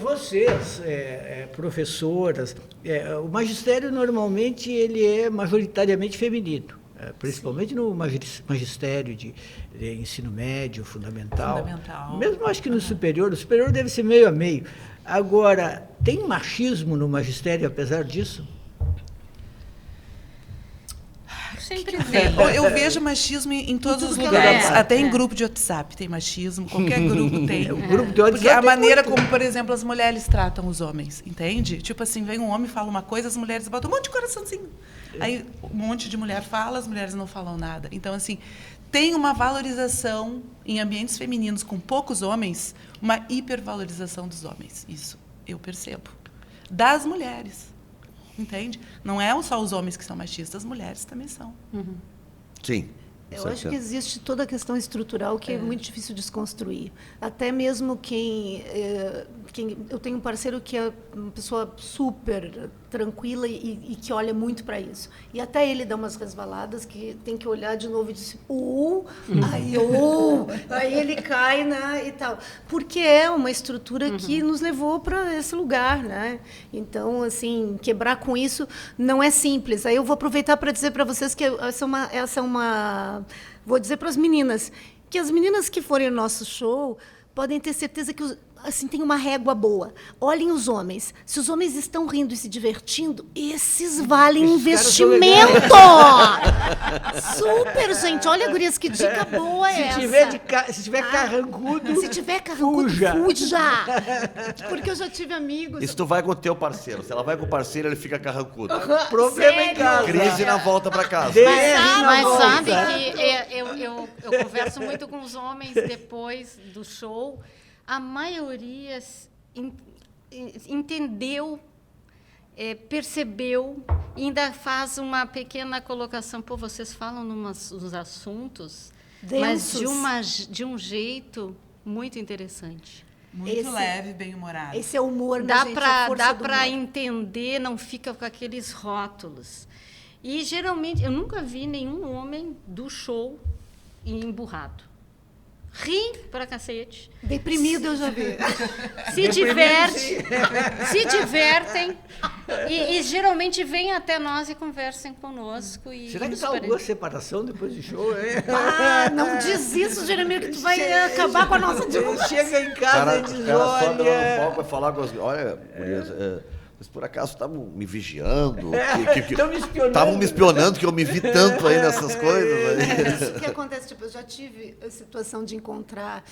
Vocês, professoras, o magistério normalmente ele é majoritariamente feminino, principalmente no magistério de ensino médio, fundamental. Mesmo acho que no superior, o superior deve ser meio a meio. Agora, tem machismo no magistério apesar disso? Sempre vem. Eu vejo machismo em todos os que é lugares, lugar. até em grupo de WhatsApp tem machismo, qualquer grupo tem. O grupo de WhatsApp Porque a tem maneira muito. como, por exemplo, as mulheres tratam os homens, entende? Tipo assim, vem um homem e fala uma coisa, as mulheres botam um monte de coraçãozinho. Aí um monte de mulher fala, as mulheres não falam nada. Então, assim, tem uma valorização em ambientes femininos com poucos homens, uma hipervalorização dos homens. Isso eu percebo. Das mulheres. Entende? Não é só os homens que são machistas, as mulheres também são. Sim. Eu acho que existe toda a questão estrutural que é muito difícil desconstruir. Até mesmo quem... Eu tenho um parceiro que é uma pessoa super tranquila e que olha muito para isso. E até ele dá umas resvaladas que tem que olhar de novo e dizer, aí ele cai, né, e tal. Porque é uma estrutura que nos levou para esse lugar, né? Então, assim, quebrar com isso não é simples. Aí eu vou aproveitar para dizer para vocês que essa é uma... Vou dizer para as meninas, que as meninas que forem no nosso show podem ter certeza que assim, tem uma régua boa. Olhem os homens. Se os homens estão rindo e se divertindo, esses valem investimento! Super, gente. Olha, gurias, que dica boa é essa. Se tiver carrancudo, se tiver carrancudo, fuja! Porque eu já tive amigos... Isso tu vai com o teu parceiro. Se ela vai com o parceiro, ele fica carrancudo. problema em Sério? casa. Crise na volta pra casa. Mas sabe que eu converso muito com os homens depois do show. A maioria entendeu, percebeu, e ainda faz uma pequena colocação. Pô, vocês falam uns assuntos, densos, mas de um jeito muito interessante. Muito leve, bem-humorado. Esse é o humor, Dá gente, para entender, não fica com aqueles rótulos. E, geralmente, eu nunca vi nenhum homem do show emburrado. ri pra cacete, Deprimido eu já vi. se divertem e geralmente vêm até nós e conversam conosco. E Será que nos está pare- alguma separação depois do show? É? Ah, não diz isso, Jeremias, que tu vai acabar com a nossa divulgação. Chega em casa e diz, O cara sobe lá no olha... palco e falar com as... Olha, gurias, vocês por acaso estavam me vigiando? Estão me espionando. Estavam me espionando, que eu me vi tanto aí nessas coisas. Aí. Isso que acontece, tipo, eu já tive a situação de encontrar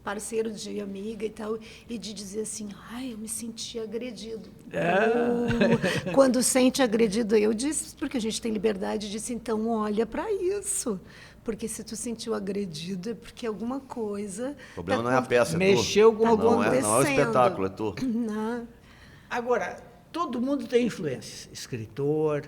parceiro de amiga e tal, e de dizer assim, ai, eu me senti agredido. Ou, quando sente agredido, eu disse, porque a gente tem liberdade, disse, então olha para isso. Porque se tu sentiu agredido, é porque alguma coisa... O problema não é a peça, é Mexeu tu. com alguma Não é o espetáculo, é tu. Não. Agora, todo mundo tem influências. Escritor,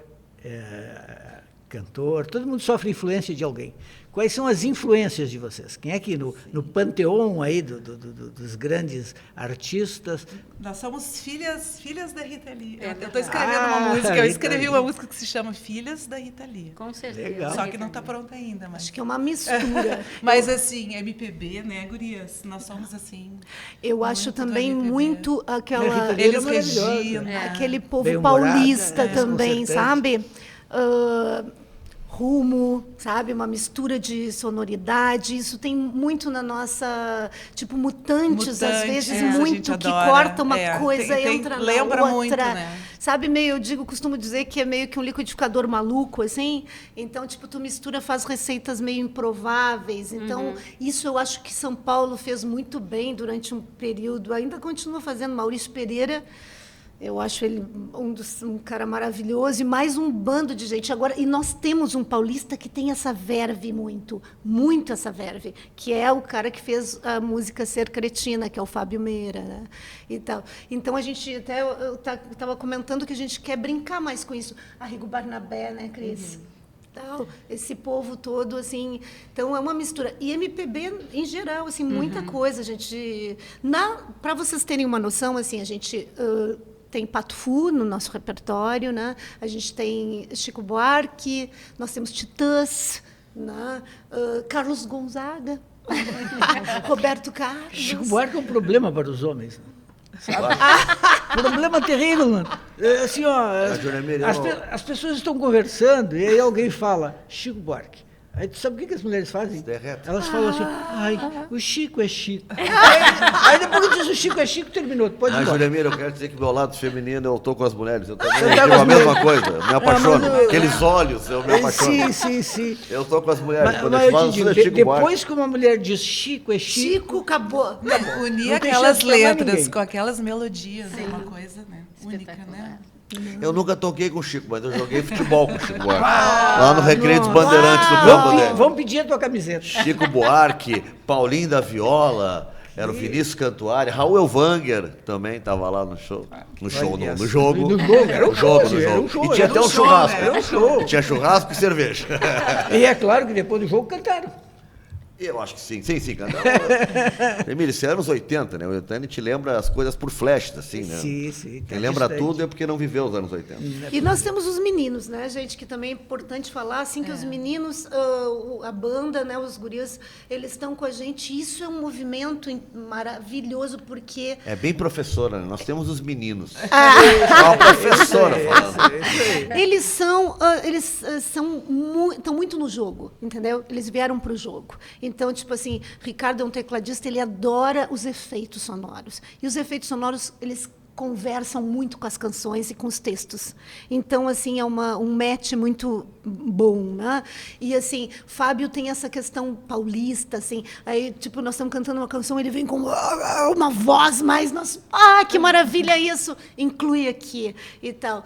cantor, todo mundo sofre influência de alguém. Quais são as influências de vocês? Quem é que no panteão aí dos grandes artistas... Nós somos filhas da Rita Lee. Eu estou escrevendo uma música, eu Rita escrevi Lee. uma música que se chama Filhas da Rita Lee. Com certeza. Legal. Só que não está pronta ainda, mas... Acho que é uma mistura. Mas assim, MPB, né, gurias? Nós somos assim... Eu acho muito também do MPB. muito aquela... Rita Lee Eles é maravilhosa. Regina. Aquele povo Bem-humorada, paulista também, desconcertante. sabe? Rumo, sabe? Uma mistura de sonoridade. Isso tem muito na nossa... Tipo, Mutantes, às Mutante, vezes, a gente muito, que adora. corta uma coisa e tem- entra na lembra outra. muito, né? Sabe, meio, costumo dizer que é meio que um liquidificador maluco, assim. Então, tipo, tu mistura, faz receitas meio improváveis. Então, isso eu acho que São Paulo fez muito bem durante um período. Ainda continua fazendo. Maurício Pereira, eu acho ele um cara maravilhoso e mais um bando de gente. Agora, e nós temos um paulista que tem essa verve muito essa verve, que é o cara que fez a música Ser Cretina, que é o Fábio Meira, né? E tal. Então, a gente até estava comentando que a gente quer brincar mais com isso. Arrigo Barnabé, né, Cris? Tal, esse povo todo, assim, então é uma mistura. E MPB em geral, assim, muita coisa, a gente... Para vocês terem uma noção, assim, a gente... tem Pato Fu no nosso repertório, né? A gente tem Chico Buarque, nós temos Titãs, né? Carlos Gonzaga, Roberto Carlos. Chico Buarque é um problema para os homens. Sabe? Problema terrível, mano. Assim, ó, Jeremias, as pessoas estão conversando e aí alguém fala, Chico Buarque. Aí tu sabe o que as mulheres fazem? derrete. Elas falam assim, ai, o Chico é Chico. Aí depois que diz o Chico é Chico, terminou, tu pode ir Mas, embora. Juliamira, eu quero dizer que do meu lado feminino eu estou com as mulheres. Eu também Você tá digo com a as mesma mulheres. coisa. Me apaixono. mas eu- Aqueles olhos, eu me apaixono. Sim. Eu estou com as mulheres. Mas, Quando mas eu eu falo, te digo, Chico Buarque. depois que uma mulher diz Chico é Chico, Chico, acabou. Unir Não tem aquelas chance pra mais letras ninguém. com aquelas melodias é uma coisa, né? Única, né? Eu nunca toquei com o Chico, mas eu joguei futebol com o Chico Buarque. Lá no Recreio dos Bandeirantes, no campo dele. vamos pedir a tua camiseta. Chico Buarque, Paulinho da Viola, era o Vinícius Cantuária, Raul Elvanger também estava lá no show. No jogo. Olha, No jogo. no jogo, era um show, era um show, E tinha era até um um show, churrasco. era um show. E tinha churrasco e cerveja. E é claro que depois do jogo cantaram. Eu acho que sim, cada Emílio, isso é anos 80, né? O 80 a gente lembra as coisas por flashes, assim, né? Sim. Quem lembra tudo é porque não viveu os anos 80. E nós temos os meninos, né, gente, que também é importante falar, assim, que os meninos, a banda, né, os gurias, eles estão com a gente. Isso é um movimento maravilhoso, porque... É bem professora, né? Nós temos os meninos. É uma professora falando. Eles estão muito no jogo, entendeu? Eles vieram para o jogo. Então, tipo assim, Ricardo é um tecladista, ele adora os efeitos sonoros. E os efeitos sonoros, eles conversam muito com as canções e com os textos. Então, assim, é um match muito bom, né? E, assim, Fábio tem essa questão paulista, assim, aí, tipo, nós estamos cantando uma canção, ele vem com uma voz mais, que maravilha isso, inclui aqui e tal.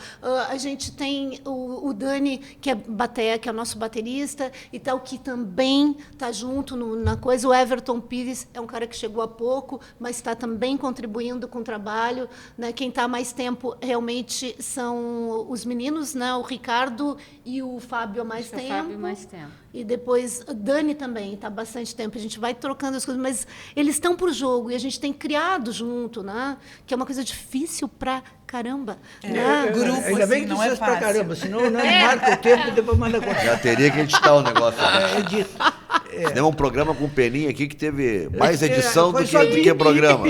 A gente tem o Dani, que é nosso baterista e tal, que também está junto na coisa. O Everton Pires é um cara que chegou há pouco, mas está também contribuindo com o trabalho, né? Quem está há mais tempo realmente são os meninos, né? O Ricardo e o Fábio há mais Acho que tempo. o Fábio mais tempo. E depois a Dani também está há bastante tempo. A gente vai trocando as coisas, mas eles estão para o jogo e a gente tem criado junto, né? Que é uma coisa difícil pra caramba. Né? Grupo, Ainda bem assim, que não tu é fez pra fácil. caramba, senão não marca o tempo e depois manda cortar. Já teria que editar o negócio. É dito. Fizemos um programa com o Peninha aqui que teve mais edição Foi do só que programa.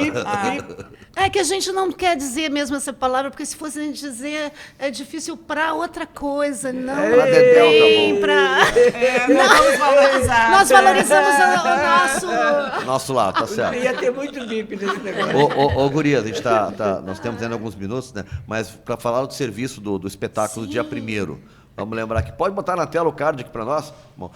É que a gente não quer dizer mesmo essa palavra, porque se fosse a gente dizer, é difícil para outra coisa, não Pra Dedéu, tá tem bom. para... Não vamos valorizar. Nós valorizamos o nosso... Nosso lado, tá certo. Ia ter muito bip nesse negócio. Ô, Gurias, a gente nós temos ainda alguns minutos, né? Mas para falar do serviço do espetáculo dia 1º, vamos lembrar aqui. Pode botar na tela o card aqui para nós? Bom,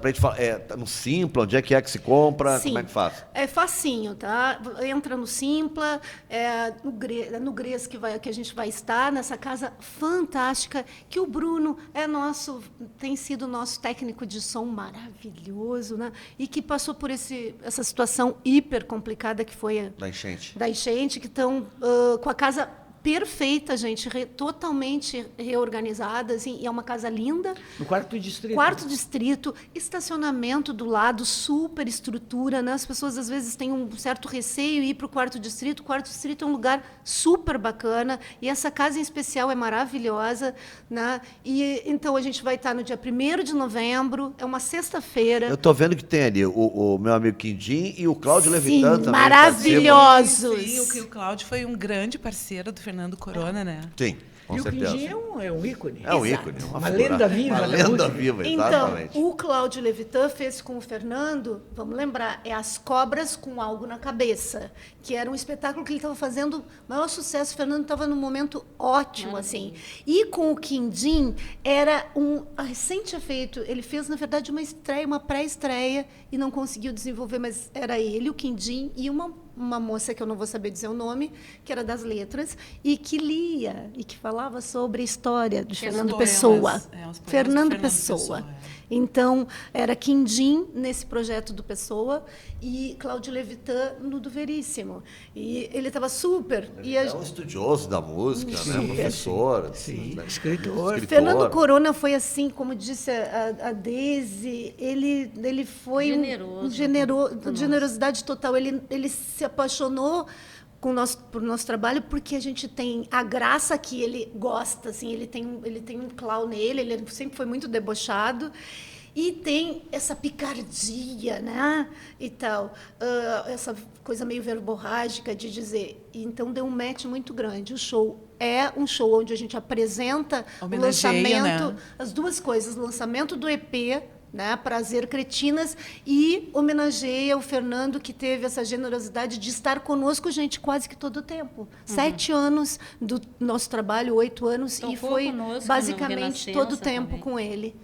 pra gente falar, tá no Simpla, onde é que se compra? Sim. Como é que faz? É facinho, tá? Entra no Simpla, no Gres que a gente vai estar, nessa casa fantástica, que o Bruno tem sido nosso técnico de som maravilhoso, né? E que passou por essa situação hiper complicada que foi Da enchente. que estão com a casa perfeita, gente, totalmente reorganizada, assim, e é uma casa linda. No quarto distrito. Quarto distrito, estacionamento do lado, super estrutura, né? As pessoas às vezes têm um certo receio em ir para o quarto distrito. O quarto distrito é um lugar super bacana e essa casa em especial é maravilhosa, né? E então a gente vai estar no dia 1º de novembro, é uma sexta-feira. Eu tô vendo que tem ali o meu amigo Quindim e o Cláudio Sim, Levitan também. maravilhosos. Sim, o Cláudio foi um grande parceiro do Fernando Corona, né? Sim, com E o certeza. Quindim é um ícone. É um Exato. ícone. Uma figura. lenda viva Uma da lenda música. viva, exatamente. Então, o Cláudio Levitan fez com o Fernando, vamos lembrar, é As Cobras com Algo na Cabeça, que era um espetáculo que ele estava fazendo maior sucesso. O Fernando estava num momento ótimo, assim. E com o Quindim, era recente feito, ele fez, na verdade, uma pré-estreia e não conseguiu desenvolver, mas era ele, o Quindim e uma moça que eu não vou saber dizer o nome, que era das letras, e que lia e que falava sobre a história de Fernando poemas, Pessoa. os poemas do Fernando Fernando Pessoa. Pessoa, Então, era Quindim nesse projeto do Pessoa e Cláudio Levitan no do Veríssimo. E ele estava super. E É um estudioso da música, né? Professor. Sim, né? escritor. Fernando Corona foi assim, como disse a Deise, ele foi generosidade total. Ele se apaixonou por nosso trabalho porque a gente tem a graça que ele gosta, assim, ele tem um clown nele, ele sempre foi muito debochado. E tem essa picardia, né? E tal, essa coisa meio verborrágica de dizer. Então, deu um match muito grande. O show é um show onde a gente apresenta o Homenageia, lançamento, né? as duas coisas, o lançamento do EP, né, Prazer Cretinas, e homenageia o Fernando, que teve essa generosidade de estar conosco, gente, quase que todo o tempo. 7 anos do nosso trabalho, 8 anos, Tocou e foi conosco no basicamente todo o Renascença tempo também. com ele.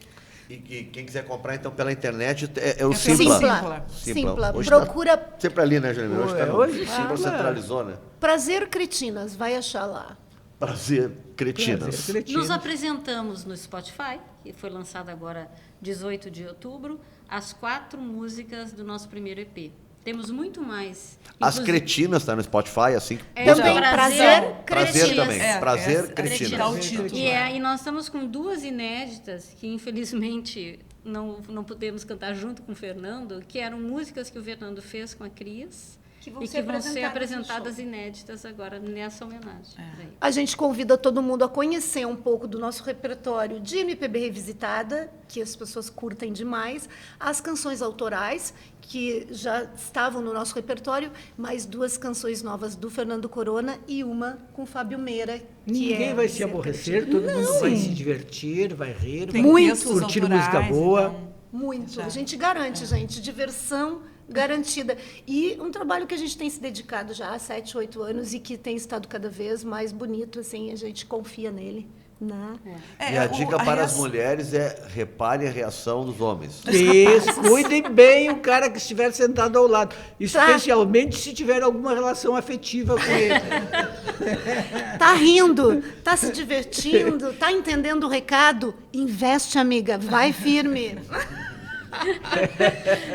E quem quiser comprar, então, pela internet, é o Simpla. Simpla. Simpla. Hoje Procura tá sempre ali, né, Jeremy? Hoje tá no Hoje Simpla Simpla. centralizou, né? Prazer Cretinas, vai achar lá. Prazer, cretinas. Nos apresentamos no Spotify, que foi lançado agora 18 de outubro, as 4 músicas do nosso primeiro EP. Temos muito mais. As cretinas tá no Spotify, assim que Também buscar. Prazer Prazer Cretinas. também. Prazer, é cretinas. tirar o título. E nós estamos com 2 inéditas que, infelizmente, não pudemos cantar junto com o Fernando, que eram músicas que o Fernando fez com a Cris Que vão e ser que vão ser apresentadas no apresentadas inéditas agora nessa homenagem. Daí. A gente convida todo mundo a conhecer um pouco do nosso repertório de MPB revisitada, que as pessoas curtem demais, as canções autorais, que já estavam no nosso repertório, mais 2 canções novas do Fernando Corona e uma com Fábio Meira. Ninguém vai se aborrecer, todo mundo vai se divertir, vai rir, Tem vai textos curtir autorais, música boa. então- Muito. Já. A gente garante, gente, diversão garantida. E um trabalho que a gente tem se dedicado já há 7, 8 anos e que tem estado cada vez mais bonito, assim, a gente confia nele. Né? E a dica para as reação- mulheres é repare a reação dos homens. Isso, cuidem bem o cara que estiver sentado ao lado, especialmente se tiver alguma relação afetiva com ele. Tá rindo, tá se divertindo, tá entendendo o recado? Investe, amiga, vai firme.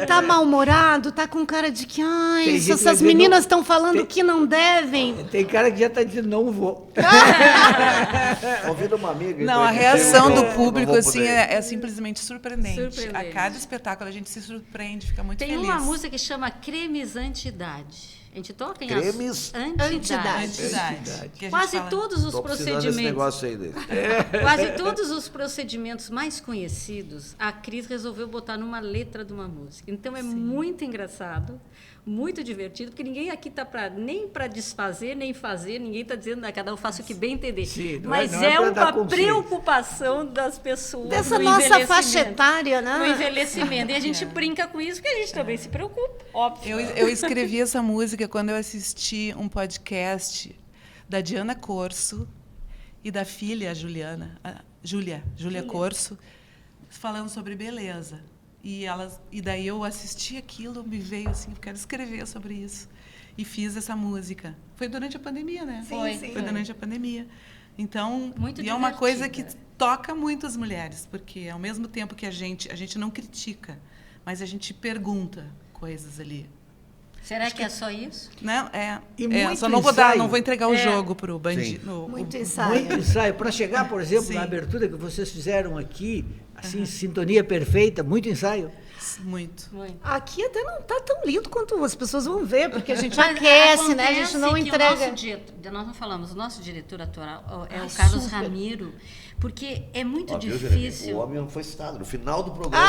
Tá mal-humorado, tá com cara de que, ai, Tem gente que vai essas dizer, meninas não, estão falando tem- que não devem. Tem cara que já está dizendo, não vou. Convida uma amiga. Não, a então, reação eu do não público vou assim poder. é simplesmente surpreendente. Surpreendente. A cada espetáculo a gente se surpreende, fica muito Tem feliz. uma música que chama Cremizantidade. A gente toca em Cremes antidades. Entidade. Que a gente Quase fala- todos os Tô precisando desse procedimentos. negócio aí dele. Quase todos os procedimentos mais conhecidos, a Cris resolveu botar numa letra de uma música. Então é muito engraçado, muito divertido, porque ninguém aqui está nem para desfazer, nem fazer, ninguém está dizendo, cada um faça o que bem entender. Sim, mas não é pra dar uma conselho. preocupação das pessoas. Dessa no nossa envelhecimento. faixa etária, né? No envelhecimento. E a gente brinca com isso, porque a gente também se preocupa, óbvio. Eu escrevi essa música quando eu assisti um podcast da Diana Corso e da filha, a Juliana, Júlia Corso, falando sobre beleza. E daí eu assisti aquilo, me veio assim, eu quero escrever sobre isso. E fiz essa música. Foi durante a pandemia, né? Foi. Foi durante a pandemia. Então, Muito e é uma coisa que divertida. toca muito as mulheres, porque ao mesmo tempo que a gente não critica, mas a gente pergunta coisas ali. Será que é só isso? Não, E muito só não ensaio. vou entregar o jogo pro Sim. bandido. Muito ensaio. Muito ensaio. Para chegar, por exemplo, Sim. na abertura que vocês fizeram aqui, assim, sintonia perfeita, muito ensaio. Muito. Muito. Aqui até não está tão lindo quanto as pessoas vão ver, porque a gente Mas aquece, né? A gente acontece não que entrega. nós não falamos, o nosso diretor atual é Ai, o Carlos super. Ramiro, porque é muito Ó, viu, Jeremias? O difícil. homem não foi citado. No final do programa.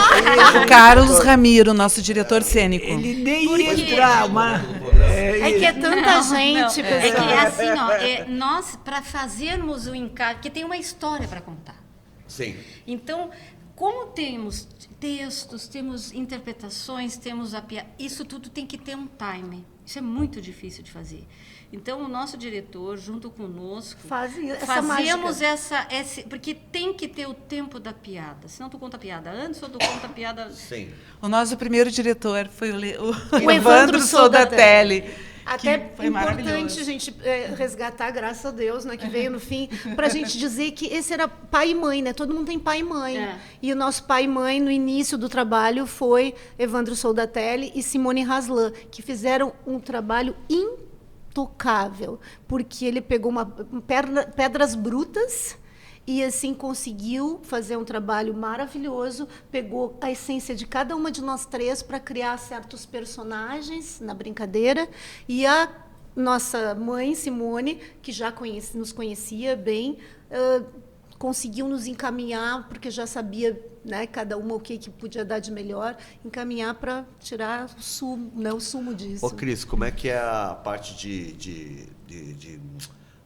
O Carlos Ramiro, nosso diretor cênico. Ele nem Por ia quê? entrar, mas... É que é tanta gente, É que pessoal. é assim, ó, nós, para fazermos o encaixe, porque tem uma história para contar. Sim. Então, como temos textos, temos interpretações, temos a piada, isso tudo tem que ter um time. Isso é muito difícil de fazer. Então, o nosso diretor, junto conosco, Fazem essa fazemos mágica. porque tem que ter o tempo da piada. Senão tu conta a piada antes ou tu conta a piada... Sim. O nosso primeiro diretor foi o Evandro Evandro Soldatelli. Até que foi importante maravilhoso. a gente resgatar, graças a Deus, né, que veio no fim, para a gente dizer que esse era pai e mãe, né? Todo mundo tem pai e mãe. É. E o nosso pai e mãe, no início do trabalho, foi Evandro Soldatelli e Simone Haslan, que fizeram um trabalho intocável, porque ele pegou pedras brutas e assim conseguiu fazer um trabalho maravilhoso, pegou a essência de cada uma de nós três para criar certos personagens na brincadeira, e a nossa mãe, Simone, que já nos conhecia bem, conseguiu nos encaminhar, porque já sabia, né, cada uma o que podia dar de melhor, encaminhar para tirar o sumo, né, o sumo disso. Ô, Cris, como é que é a parte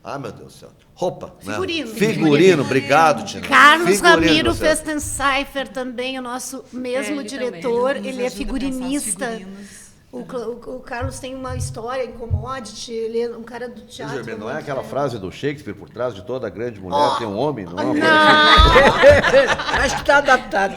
Ah, meu Deus do céu. Roupa, Figurino. né? Figurino, obrigado, Tina. Carlos Figurino, Ramiro você- Festencyfer também, o nosso mesmo Ele diretor, Ele nos ele é ajuda a pensar os figurinista. figurinos. O Carlos tem uma história em commodity, ele é um cara do teatro. Jeremias, não é muito aquela bem. frase do Shakespeare, por trás de toda grande mulher tem um homem, não é uma coisa Acho que está adaptado.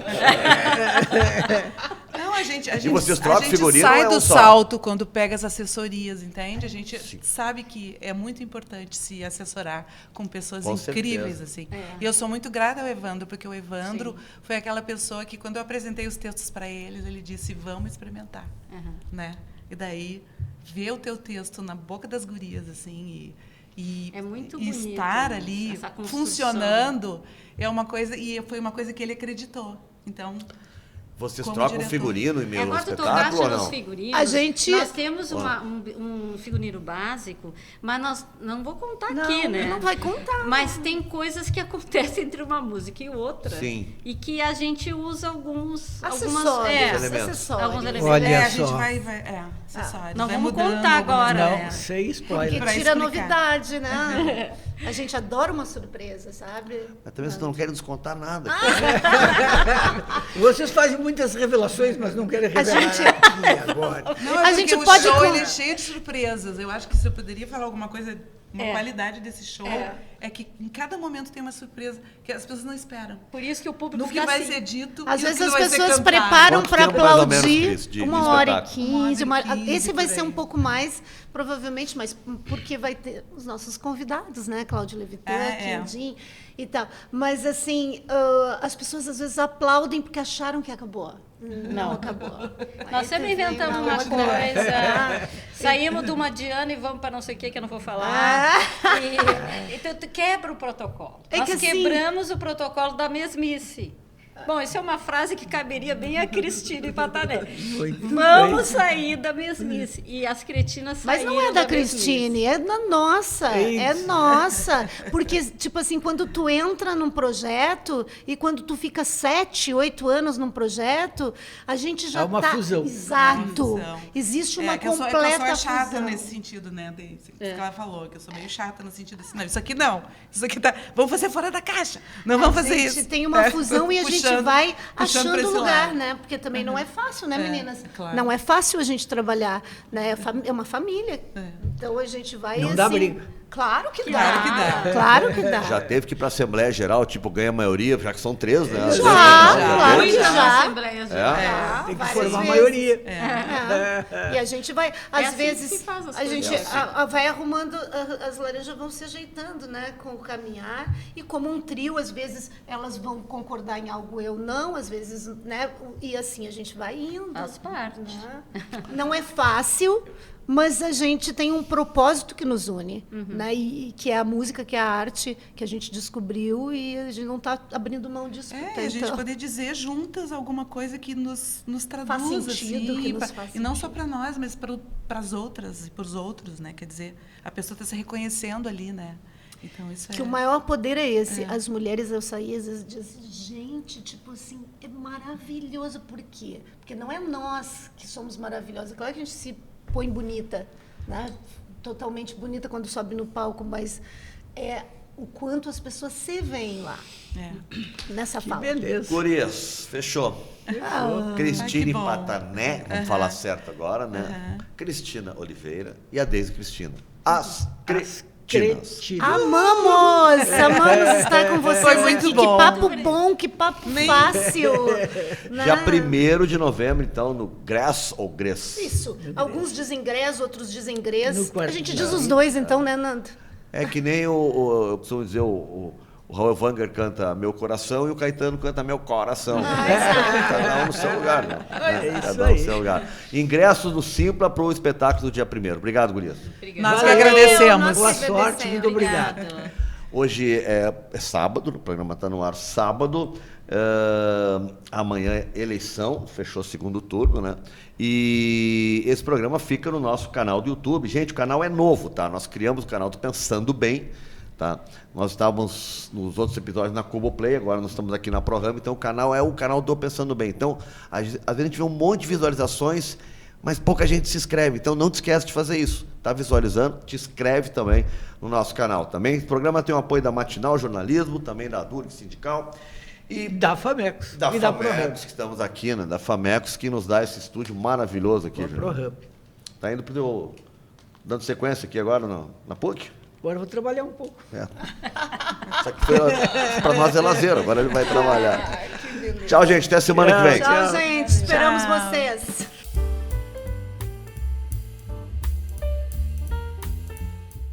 Não, a gente vocês trocam figurino sai ou é um do só? salto quando pega as assessorias, entende? A gente sabe que é muito importante se assessorar com pessoas Com incríveis, certeza. assim. E eu sou muito grata ao Evandro, porque o Evandro foi aquela pessoa que, quando eu apresentei os textos para eles, ele disse, vamos experimentar, né? E daí, ver o teu texto na boca das gurias, assim, e É muito e bonito, estar né? ali Essa construção. funcionando é uma coisa, e foi uma coisa que ele acreditou. Então, Vocês Como trocam diretor. figurino em meio ao Agora tu espetáculo tocaste ou nos não? figurinos. A gente- Nós temos um figurino básico, mas nós não vou contar Não, aqui, né? não vai contar. Mas tem coisas que acontecem entre uma música e outra. Sim. E que a gente usa algumas Acessórios, elementos. acessórios. alguns elementos. Olha a gente só. vai acessórios. Não vai vamos mudando contar algumas agora, coisas. Não, É. sem Porque spoiler. Pra tira explicar. novidade, né? A gente adora uma surpresa, sabe? Mas também vocês não querem descontar nada. Vocês fazem muitas revelações, mas não querem revelar gente- aqui agora. Não, A é gente porque o pode show con- ele é cheio de surpresas. Eu acho que se eu poderia falar alguma coisa, uma qualidade desse show, é que em cada momento tem uma surpresa que as pessoas não esperam. Por isso que o público No que fica vai assim. ser dito Às e no vezes que as vai ser pessoas cantado. preparam Quanto para tempo, mais ou menos, aplaudir Cris, de 1h15, Uma hora e 15, esse vai por ser aí. um pouco mais, provavelmente, mas porque vai ter os nossos convidados, né? Cláudio Levitan, Quindim e tal. Mas, assim, as pessoas às vezes aplaudem porque acharam que acabou. Não acabou. Nós Aí sempre vem inventamos uma uma outra. coisa, saímos de uma Diana e vamos para não sei o que eu não vou falar. Então, tu quebra o protocolo. É Nós que assim- quebramos o protocolo da mesmice. Bom, isso é uma frase que caberia bem a Cristina e Patané. Muito Vamos bem. sair da mesmice. E as cretinas Mas saíram não é da mesmice. Cristine, é da nossa, é Isso. nossa. Porque, tipo assim, quando tu entra num projeto e quando tu fica 7, 8 anos num projeto, a gente já Há uma tá... fusão. Exato. Fusão. Existe uma que eu sou completa chata fusão. nesse sentido, né? Isso que ela falou, que eu sou meio chata no sentido assim, não, isso aqui não. Isso aqui tá. Vamos fazer fora da caixa. Não vamos fazer isso. A gente tem uma fusão e a gente vai puxando pra achando esse lugar, lado. né? Porque também não é fácil, né, É, meninas? claro. Não é fácil a gente trabalhar, né? É uma família. Então a gente vai Não assim... dá briga. Claro que Claro dá. que dá. Claro que dá. Já teve que ir para a Assembleia Geral, tipo, ganha maioria, já que são 3, né? Já, Já claro teve. que Muitas já. assembleias já. Tem que várias formar a vezes. maioria. E a gente vai, às assim vezes, que se faz as a coisas. gente vai arrumando, as laranjas vão se ajeitando, né, com o caminhar. E como um trio, às vezes elas vão concordar em algo, eu não, às vezes, né, e assim a gente vai indo. As partes. Né? Não é fácil, mas a gente tem um propósito que nos une, né? E que é a música, que é a arte que a gente descobriu e a gente não está abrindo mão disso. A gente poder dizer juntas alguma coisa que nos traduz, sentido, assim, que nos faz e não só para nós, mas para as outras e para os outros, né? Quer dizer, a pessoa está se reconhecendo ali, né? Então isso Que o maior poder é esse. As mulheres, eu saí às vezes dizem, gente, tipo assim, é maravilhoso. Por quê? Porque não é nós que somos maravilhosas. Claro que a gente se põe bonita, né? Totalmente bonita quando sobe no palco, mas é o quanto as pessoas se veem lá, nessa Que fala. beleza. Gurias, fechou. Cristina que bom. Patané, vamos falar certo agora, né? Cristina Oliveira e a Deise Cristina. As Cretinas. Cretinas. Amamos estar com vocês Foi muito aqui. bom. Que papo bom, que papo fácil. né? Dia 1º de novembro, então, no Gress ou Gress. Isso. Alguns dizem Grés, outros dizem Grês. No quarto. A gente diz os dois, então, né, Nando? É que nem eu costumo dizer, o Raul Vanger canta Meu Coração e o Caetano canta Meu Coração. Cada um no seu lugar, né? isso Cada um aí. no seu lugar. Ingressos do Simpla para o espetáculo do dia 1º. Obrigado, gurias. Nós que Valeu. agradecemos. Boa sorte, muito obrigado. Hoje é sábado, o programa está no ar sábado. Amanhã é eleição, fechou o segundo turno, né? E esse programa fica no nosso canal do YouTube. Gente, o canal é novo, tá? Nós criamos o canal do Pensando Bem, tá? Nós estávamos nos outros episódios na Cuboplay, agora nós estamos aqui na ProRama, então o canal é o canal do Pensando Bem. Então, às vezes a gente vê um monte de visualizações, mas pouca gente se inscreve, então não te esquece de fazer isso. Tá visualizando? Te inscreve também no nosso canal. Também o programa tem o apoio da Matinal Jornalismo, também da Durg Sindical e Da Famecos. da e da Famecos, ProRamp. que estamos aqui, né? Da Famecos, que nos dá esse estúdio maravilhoso aqui, Juliano. ProRamp. Tá indo pro dando sequência aqui agora na PUC? Agora eu vou trabalhar um pouco. É. Só que para nós é lazer, agora ele vai trabalhar. Tchau, gente, até semana que vem. Tchau, gente. Esperamos vocês.